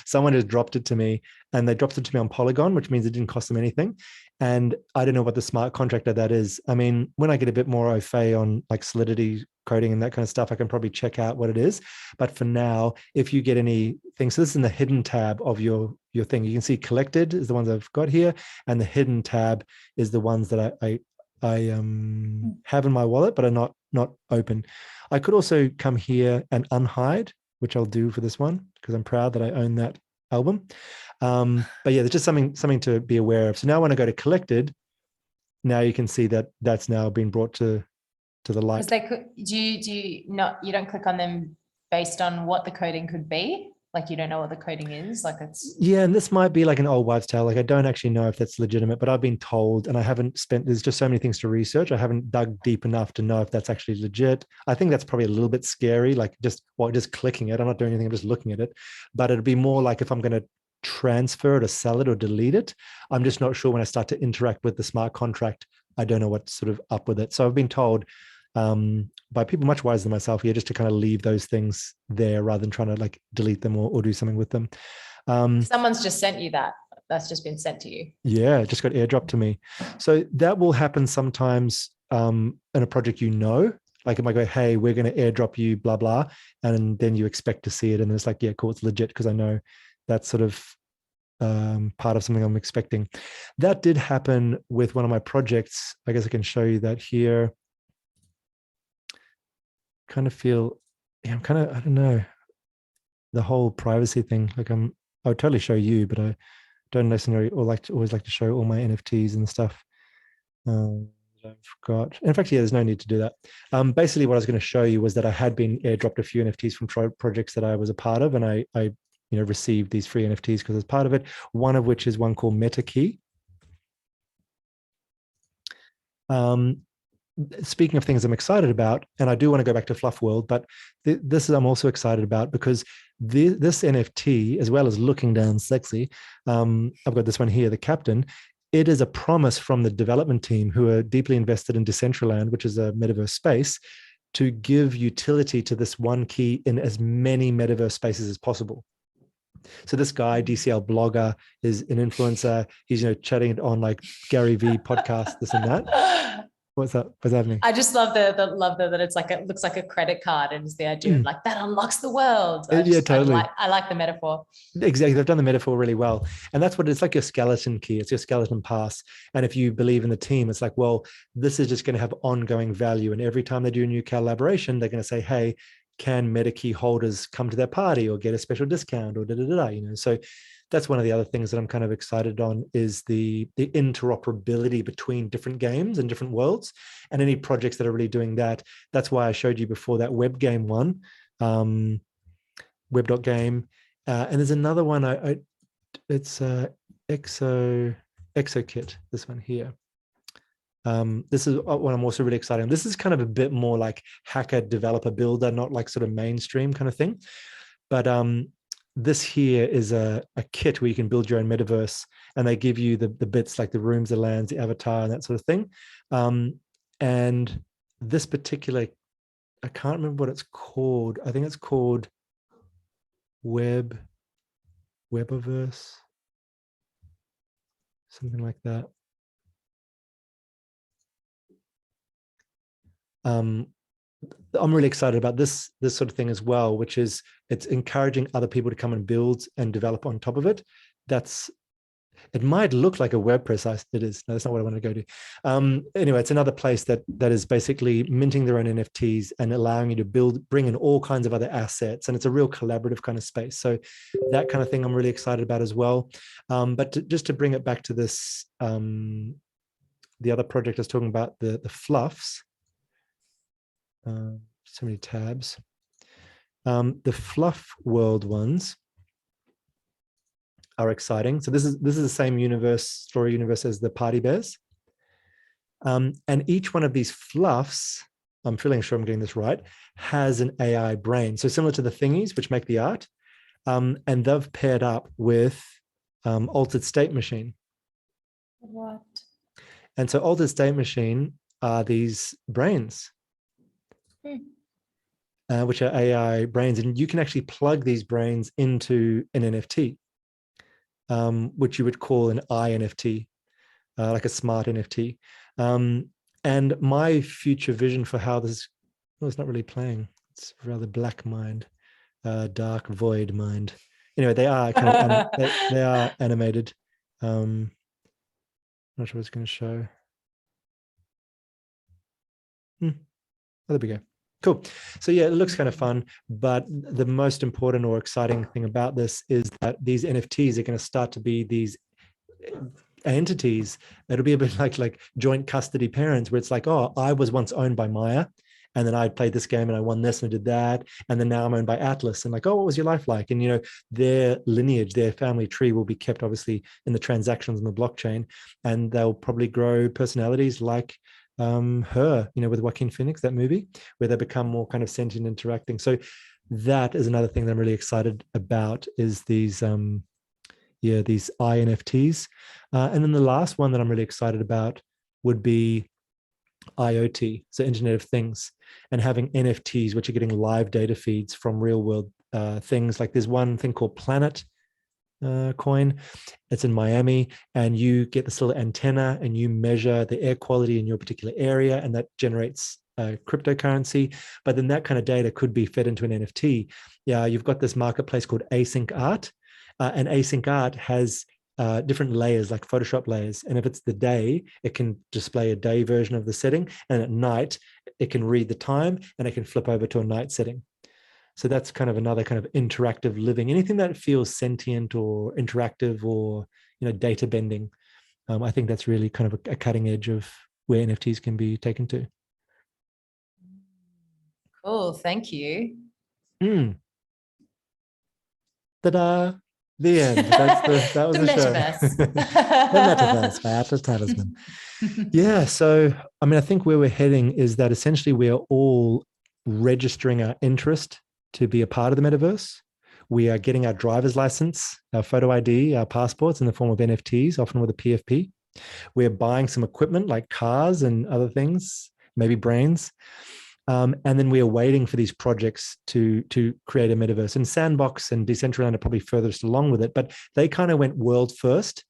someone has dropped it to me, and they dropped it to me on Polygon, which means it didn't cost them anything. And I don't know what the smart contract of that is. I mean, when I get a bit more au fait on like Solidity coding and that kind of stuff, I can probably check out what it is. But for now, if you get anything, so this is in the hidden tab of your thing. You can see collected is the ones I've got here, and the hidden tab is the ones that I have in my wallet, but are not open. I could also come here and unhide, which I'll do for this one because I'm proud that I own that album. But yeah, there's just something to be aware of. So now when I go to collected, now you can see that that's now been brought to the light. Do you don't click on them based on what the coding could be? Like you don't know what the coding is? Like it's... Yeah, and this might be like an old wives' tale. Like I don't actually know if that's legitimate, but I've been told, and I haven't there's just so many things to research. I haven't dug deep enough to know if that's actually legit. I think that's probably a little bit scary, like just clicking it. I'm not doing anything, I'm just looking at it. But it'd be more like if I'm going to transfer it or sell it or delete it, I'm just not sure when I start to interact with the smart contract. I don't know what's sort of up with it. So I've been told by people much wiser than myself here, just to kind of leave those things there rather than trying to like delete them or do something with them. Someone's just sent you that. That's just been sent to you. Yeah, it just got airdropped to me. So that will happen sometimes in a project, like it might go, hey, we're going to airdrop you, blah, blah. And then you expect to see it. And it's like, yeah, cool, it's legit because I know that's sort of part of something I'm expecting. That did happen with one of my projects. I guess I can show you that here. kind of feel, yeah, I'm kind of, I don't know, the whole privacy thing. Like I would totally show you, but I don't necessarily or always like to show all my NFTs and stuff. I forgot. In fact, yeah, there's no need to do that. Basically, what I was going to show you was that I had been airdropped a few NFTs from projects that I was a part of, and I received these free NFTs because as part of it. One of which is one called MetaKey. Speaking of things I'm excited about, and I do want to go back to Fluff World, but this is I'm also excited about because this NFT, as well as looking down sexy, I've got this one here, the Captain. It is a promise from the development team who are deeply invested in Decentraland, which is a metaverse space, to give utility to this one key in as many metaverse spaces as possible. So this guy, DCL blogger, is an influencer. He's chatting it on like Gary V podcast, this and that. What's up? What's happening? I just love that it's like it looks like a credit card, and it's the idea of like that unlocks the world. Yeah, totally. I like the metaphor. Exactly, they've done the metaphor really well, and that's what it's like. Your skeleton key, it's your skeleton pass. And if you believe in the team, it's like, well, this is just going to have ongoing value. And every time they do a new collaboration, they're going to say, hey, can MetaKey holders come to their party or get a special discount or da da da. So that's one of the other things that I'm kind of excited on is the interoperability between different games and different worlds, and any projects that are really doing that. That's why I showed you before that web game one, web.game. And there's another one. It's ExoKit. This one here. This is what I'm also really excited. This is kind of a bit more like hacker developer builder, not like sort of mainstream kind of thing. But this here is a kit where you can build your own metaverse, and they give you the bits like the rooms, the lands, the avatar, and that sort of thing. And this particular, I can't remember what it's called. I think it's called Webaverse, something like that. I'm really excited about this sort of thing as well, which is it's encouraging other people to come and build and develop on top of it. It might look like a WordPress. It is. No, that's not what I want to go to. Anyway, it's another place that is basically minting their own NFTs and allowing you to bring in all kinds of other assets. And it's a real collaborative kind of space. So that kind of thing I'm really excited about as well. But just to bring it back to this, the other project I was talking about, the Fluffs. So many tabs. The Fluff World ones are exciting. So this is the same story universe as the Party Bears. And each one of these fluffs, I'm feeling sure I'm getting this right, has an AI brain. So similar to the thingies, which make the art. And they've paired up with Altered State Machine. What? And so Altered State Machine are these brains. Which are AI brains, and you can actually plug these brains into an NFT, which you would call an INFT, like a smart NFT. And my future vision for how this, well, it's not really playing. It's rather black mind, dark void mind. Anyway, they are kind of they are animated. Not sure what it's going to show. Oh, there we go. Cool. So yeah, it looks kind of fun, but the most important or exciting thing about this is that these NFTs are going to start to be these entities. It'll be a bit like joint custody parents, where it's like, oh, I was once owned by Maya, and then I played this game and I won this and I did that, and then now I'm owned by Atlas, and like, oh, what was your life like? And their lineage, their family tree will be kept obviously in the transactions in the blockchain, and they'll probably grow personalities like Her, with Joaquin Phoenix, that movie, where they become more kind of sentient, interacting. So that is another thing that I'm really excited about, is these these INFTs. And then the last one that I'm really excited about would be IoT, so Internet of Things, and having NFTs, which are getting live data feeds from real world things. Like there's one thing called Planet coin. It's in Miami, and you get this little antenna and you measure the air quality in your particular area, and that generates cryptocurrency. But then that kind of data could be fed into an NFT. Yeah, you've got this marketplace called Async Art, and Async Art has different layers, like Photoshop layers. And if it's the day, it can display a day version of the setting. And at night, it can read the time and it can flip over to a night setting. So that's kind of another kind of interactive living. Anything that feels sentient or interactive or, data bending. I think that's really kind of a cutting edge of where NFTs can be taken to. Cool. Thank you. Ta-da! The end. That was the metaverse. show. The metaverse by Atlas Talisman. Yeah. So, I mean, I think where we're heading is that essentially we are all registering our interest to be a part of the metaverse. We are getting our driver's license, our photo ID, our passports in the form of NFTs, often with a PFP. We're buying some equipment like cars and other things, maybe brains. And then we are waiting for these projects to create a metaverse. And Sandbox and Decentraland are probably furthest along with it, but they kind of went world first,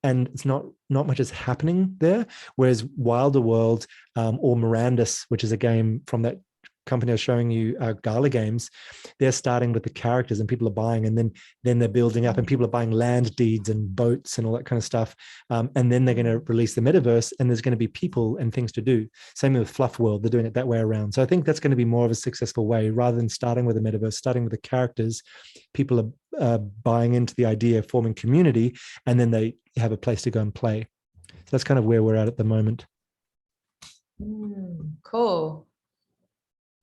and it's not much is happening there. Whereas Wilder World or Mirandus, which is a game from that company I was showing you, Gala Games, they're starting with the characters and people are buying, and then they're building up and people are buying land deeds and boats and all that kind of stuff. And then they're going to release the metaverse and there's going to be people and things to do. Same with Fluff World, they're doing it that way around. So I think that's going to be more of a successful way, rather than starting with the metaverse, starting with the characters. People are buying into the idea, forming community, and then they have a place to go and play. So that's kind of where we're at the moment. Cool.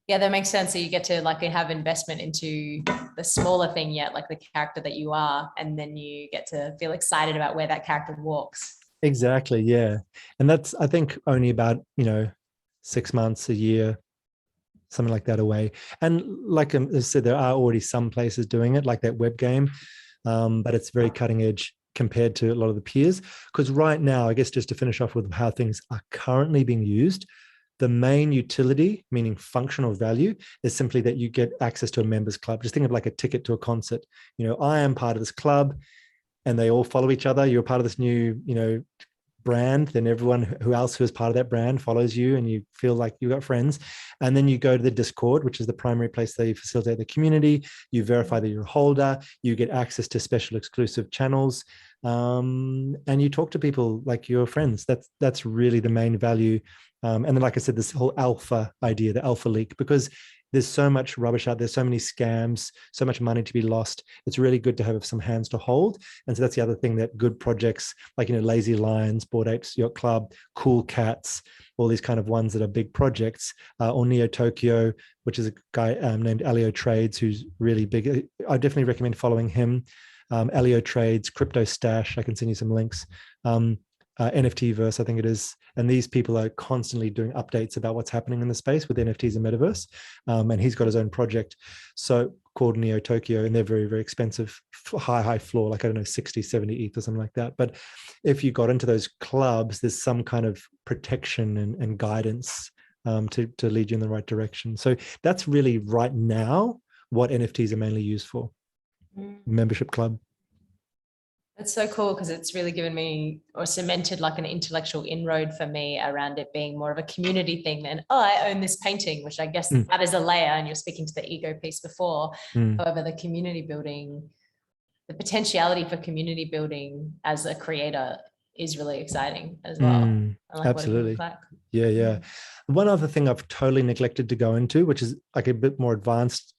Yeah, that makes sense. So you get to like have investment into the smaller thing yet, like the character that you are, and then you get to feel excited about where that character walks. Exactly. Yeah. And that's, I think, only about, 6 months, a year, something like that away. And like I said, there are already some places doing it, like that web game, but it's very cutting edge compared to a lot of the peers. Because right now, I guess just to finish off with how things are currently being used, the main utility, meaning functional value, is simply that you get access to a members club. Just think of like a ticket to a concert. I am part of this club and they all follow each other. You're part of this new, brand. Then everyone who is part of that brand follows you and you feel like you got friends. And then you go to the Discord, which is the primary place they facilitate the community. You verify that you're a holder. You get access to special exclusive channels. And you talk to people like your friends. That's really the main value. And then, like I said, this whole alpha idea, the alpha leak, because there's so much rubbish out there, so many scams, so much money to be lost. It's really good to have some hands to hold. And so that's the other thing, that good projects like, Lazy Lions, Bored Apes Yacht Club, Cool Cats, all these kind of ones that are big projects, or Neo Tokyo, which is a guy named Alio Trades, who's really big. I definitely recommend following him. Alio Trades, Crypto Stash, I can send you some links. NFT verse, I think it is. And these people are constantly doing updates about what's happening in the space with NFTs and metaverse. And he's got his own project called Neo Tokyo, and they're very, very expensive, high floor, like, I don't know, 60, 70 ETH or something like that. But if you got into those clubs, there's some kind of protection and guidance to lead you in the right direction. So that's really right now what NFTs are mainly used for. Membership club. That's so cool, because it's really given me, or cemented like an intellectual inroad for me around it being more of a community thing than, I own this painting, which I guess that is a layer, and you're speaking to the ego piece before. However, the community building, the potentiality for community building as a creator is really exciting as well. Absolutely. Yeah. One other thing I've totally neglected to go into, which is like a bit more advanced,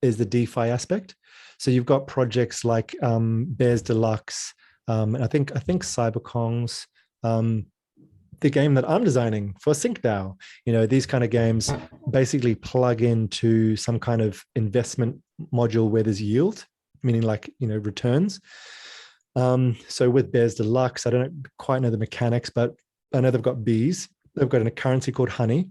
is the DeFi aspect. So you've got projects like Bears Deluxe, and I think CyberKong's, the game that I'm designing for SyncDAO. These kind of games basically plug into some kind of investment module where there's yield, meaning like, returns. So with Bears Deluxe, I don't quite know the mechanics, but I know they've got bees. They've got a currency called honey,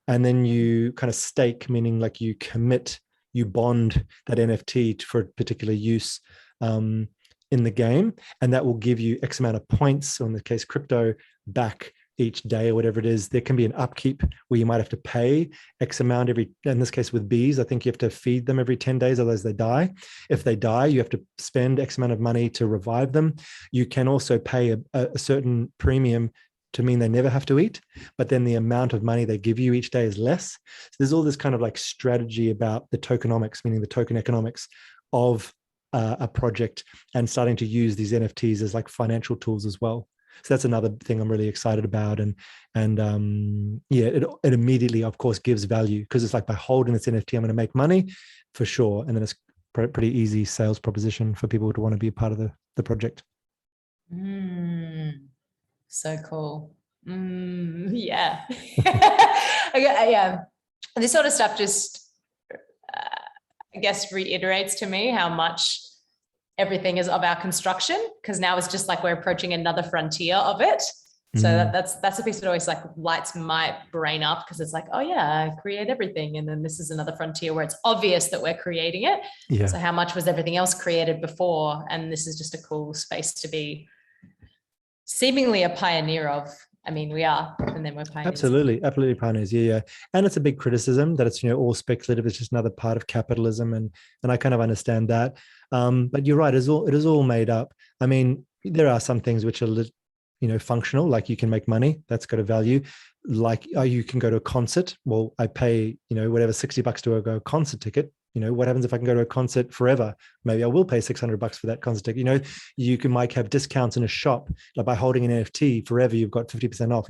and then you kind of stake, meaning like you commit, you bond that NFT for a particular use in the game, and that will give you X amount of points, or in the case crypto, back each day or whatever it is. There can be an upkeep where you might have to pay X amount in this case with bees, I think you have to feed them every 10 days, otherwise they die. If they die, you have to spend X amount of money to revive them. You can also pay a certain premium to mean they never have to eat, but then the amount of money they give you each day is less. So there's all this kind of like strategy about the tokenomics, meaning the token economics of a project and starting to use these NFTs as like financial tools as well. So that's another thing I'm really excited about. And yeah, it immediately, of course, gives value, because it's like, by holding this NFT, I'm going to make money for sure. And then it's pretty easy sales proposition for people to want to be a part of the project. So cool. Yeah. Yeah. This sort of stuff just, I guess, reiterates to me how much everything is of our construction, because now it's just like we're approaching another frontier of it. So that's a piece that always like lights my brain up, because it's like, oh yeah, create everything, and then this is another frontier where it's obvious that we're creating it. Yeah. So how much was everything else created before? And this is just a cool space to be seemingly a pioneer of. I mean, we are, and then we're pioneers. Absolutely pioneers. Yeah. And it's a big criticism that it's, all speculative. It's just another part of capitalism, and I kind of understand that. But you're right. It is all made up. I mean, there are some things which are, functional, like you can make money. That's got a value. Like, you can go to a concert. Well, I pay, whatever, $60 to go a concert ticket. What happens if I can go to a concert forever? Maybe I will pay $600 for that concert ticket. You might have discounts in a shop, like by holding an NFT forever, you've got 50% off,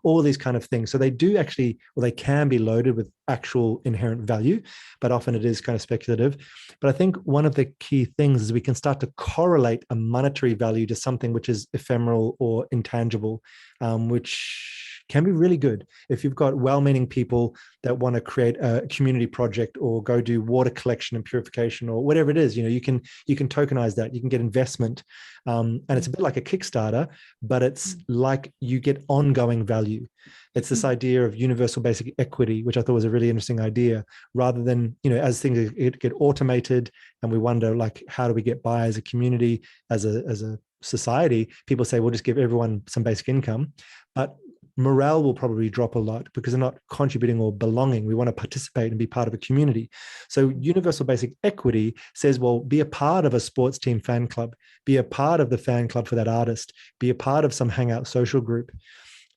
all these kind of things. So they do actually, well, they can be loaded with actual inherent value, but often it is kind of speculative. But I think one of the key things is we can start to correlate a monetary value to something which is ephemeral or intangible, which can be really good. If you've got well-meaning people that want to create a community project or go do water collection and purification or whatever it is, you can tokenize that. You can get investment, and it's a bit like a Kickstarter, but it's like you get ongoing value. It's this idea of universal basic equity, which I thought was a really interesting idea. Rather than, as things get automated and we wonder, like, how do we get by as a community, as a society? People say, we'll just give everyone some basic income, but morale will probably drop a lot because they're not contributing or belonging. We want to participate and be part of a community. So universal basic equity says, well, be a part of a sports team fan club, be a part of the fan club for that artist, be a part of some hangout social group.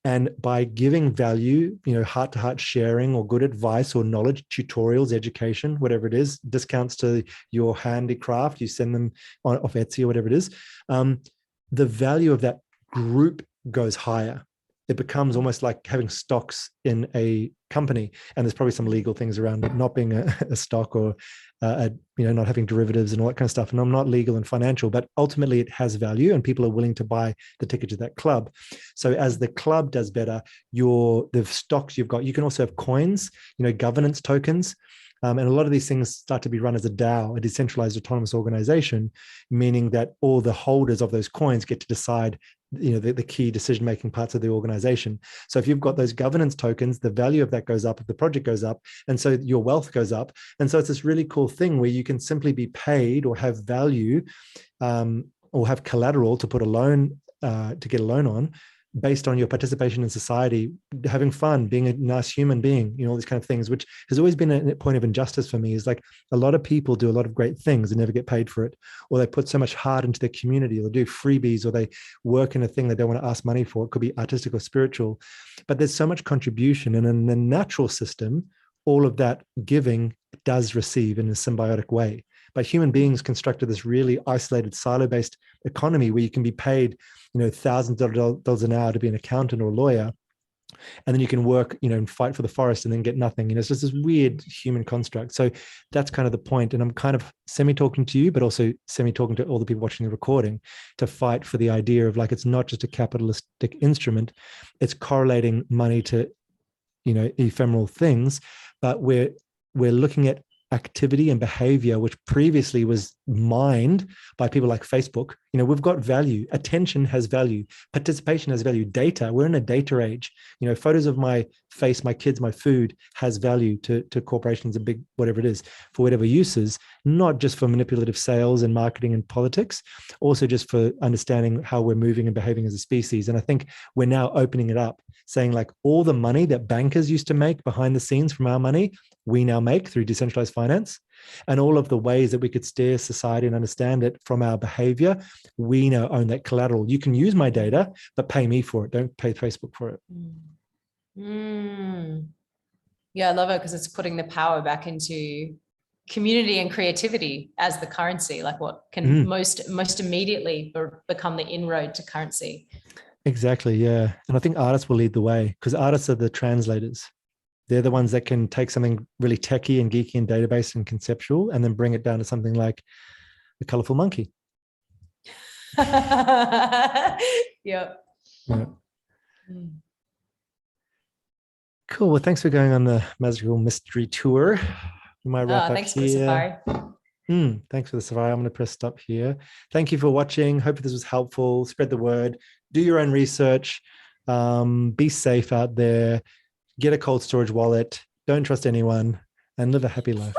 And by giving value, heart-to-heart sharing or good advice or knowledge, tutorials, education, whatever it is, discounts to your handicraft, you send them off Etsy or whatever it is, the value of that group goes higher. It becomes almost like having stocks in a company, and there's probably some legal things around it not being a stock or not having derivatives and all that kind of stuff. And I'm not legal and financial, but ultimately it has value, and people are willing to buy the ticket to that club. So as the club does better, the stocks you've got, you can also have coins, governance tokens. And a lot of these things start to be run as a DAO, a decentralized autonomous organization, meaning that all the holders of those coins get to decide the key decision-making parts of the organization. So if you've got those governance tokens, the value of that goes up if the project goes up, and so your wealth goes up. And so it's this really cool thing where you can simply be paid or have value, or have collateral to put a loan, to get a loan on, based on your participation in society, having fun, being a nice human being, all these kind of things, which has always been a point of injustice for me. Is like, a lot of people do a lot of great things and never get paid for it, or they put so much heart into their community, or they do freebies, or they work in a thing they don't want to ask money for. It could be artistic or spiritual, but there's so much contribution. And in the natural system, all of that giving does receive in a symbiotic way. But human beings constructed this really isolated, silo-based economy where you can be paid, thousands of dollars an hour to be an accountant or a lawyer, and then you can work, and fight for the forest and then get nothing. It's just this weird human construct. So that's kind of the point. And I'm kind of semi-talking to you, but also semi-talking to all the people watching the recording, to fight for the idea of, like, it's not just a capitalistic instrument. It's correlating money to, ephemeral things, but we're looking at activity and behavior, which previously was mined by people like Facebook. We've got value. Attention has value. Participation has value. Data. We're in a data age. Photos of my face, my kids, my food has value to corporations and big whatever it is, for whatever uses, not just for manipulative sales and marketing and politics, also just for understanding how we're moving and behaving as a species. And I think we're now opening it up, saying, like, all the money that bankers used to make behind the scenes from our money, we now make through decentralized finance. And all of the ways that we could steer society and understand it from our behavior, we now own that collateral. You can use my data, but pay me for it. Don't pay Facebook for it. Yeah, I love it, because it's putting the power back into community and creativity as the currency, like what can most immediately become the inroad to currency. Exactly, yeah. And I think artists will lead the way, because artists are the translators. They're the ones that can take something really techy and geeky and database and conceptual and then bring it down to something like a colorful monkey. Yep. Yeah. Cool. Well, thanks for going on the magical mystery tour. We might wrap up thanks here. for the safari. Thanks for the safari. I'm going to press stop here. Thank you for watching. Hope this was helpful. Spread the word. Do your own research. Be safe out there. Get a cold storage wallet. Don't trust anyone, and live a happy life.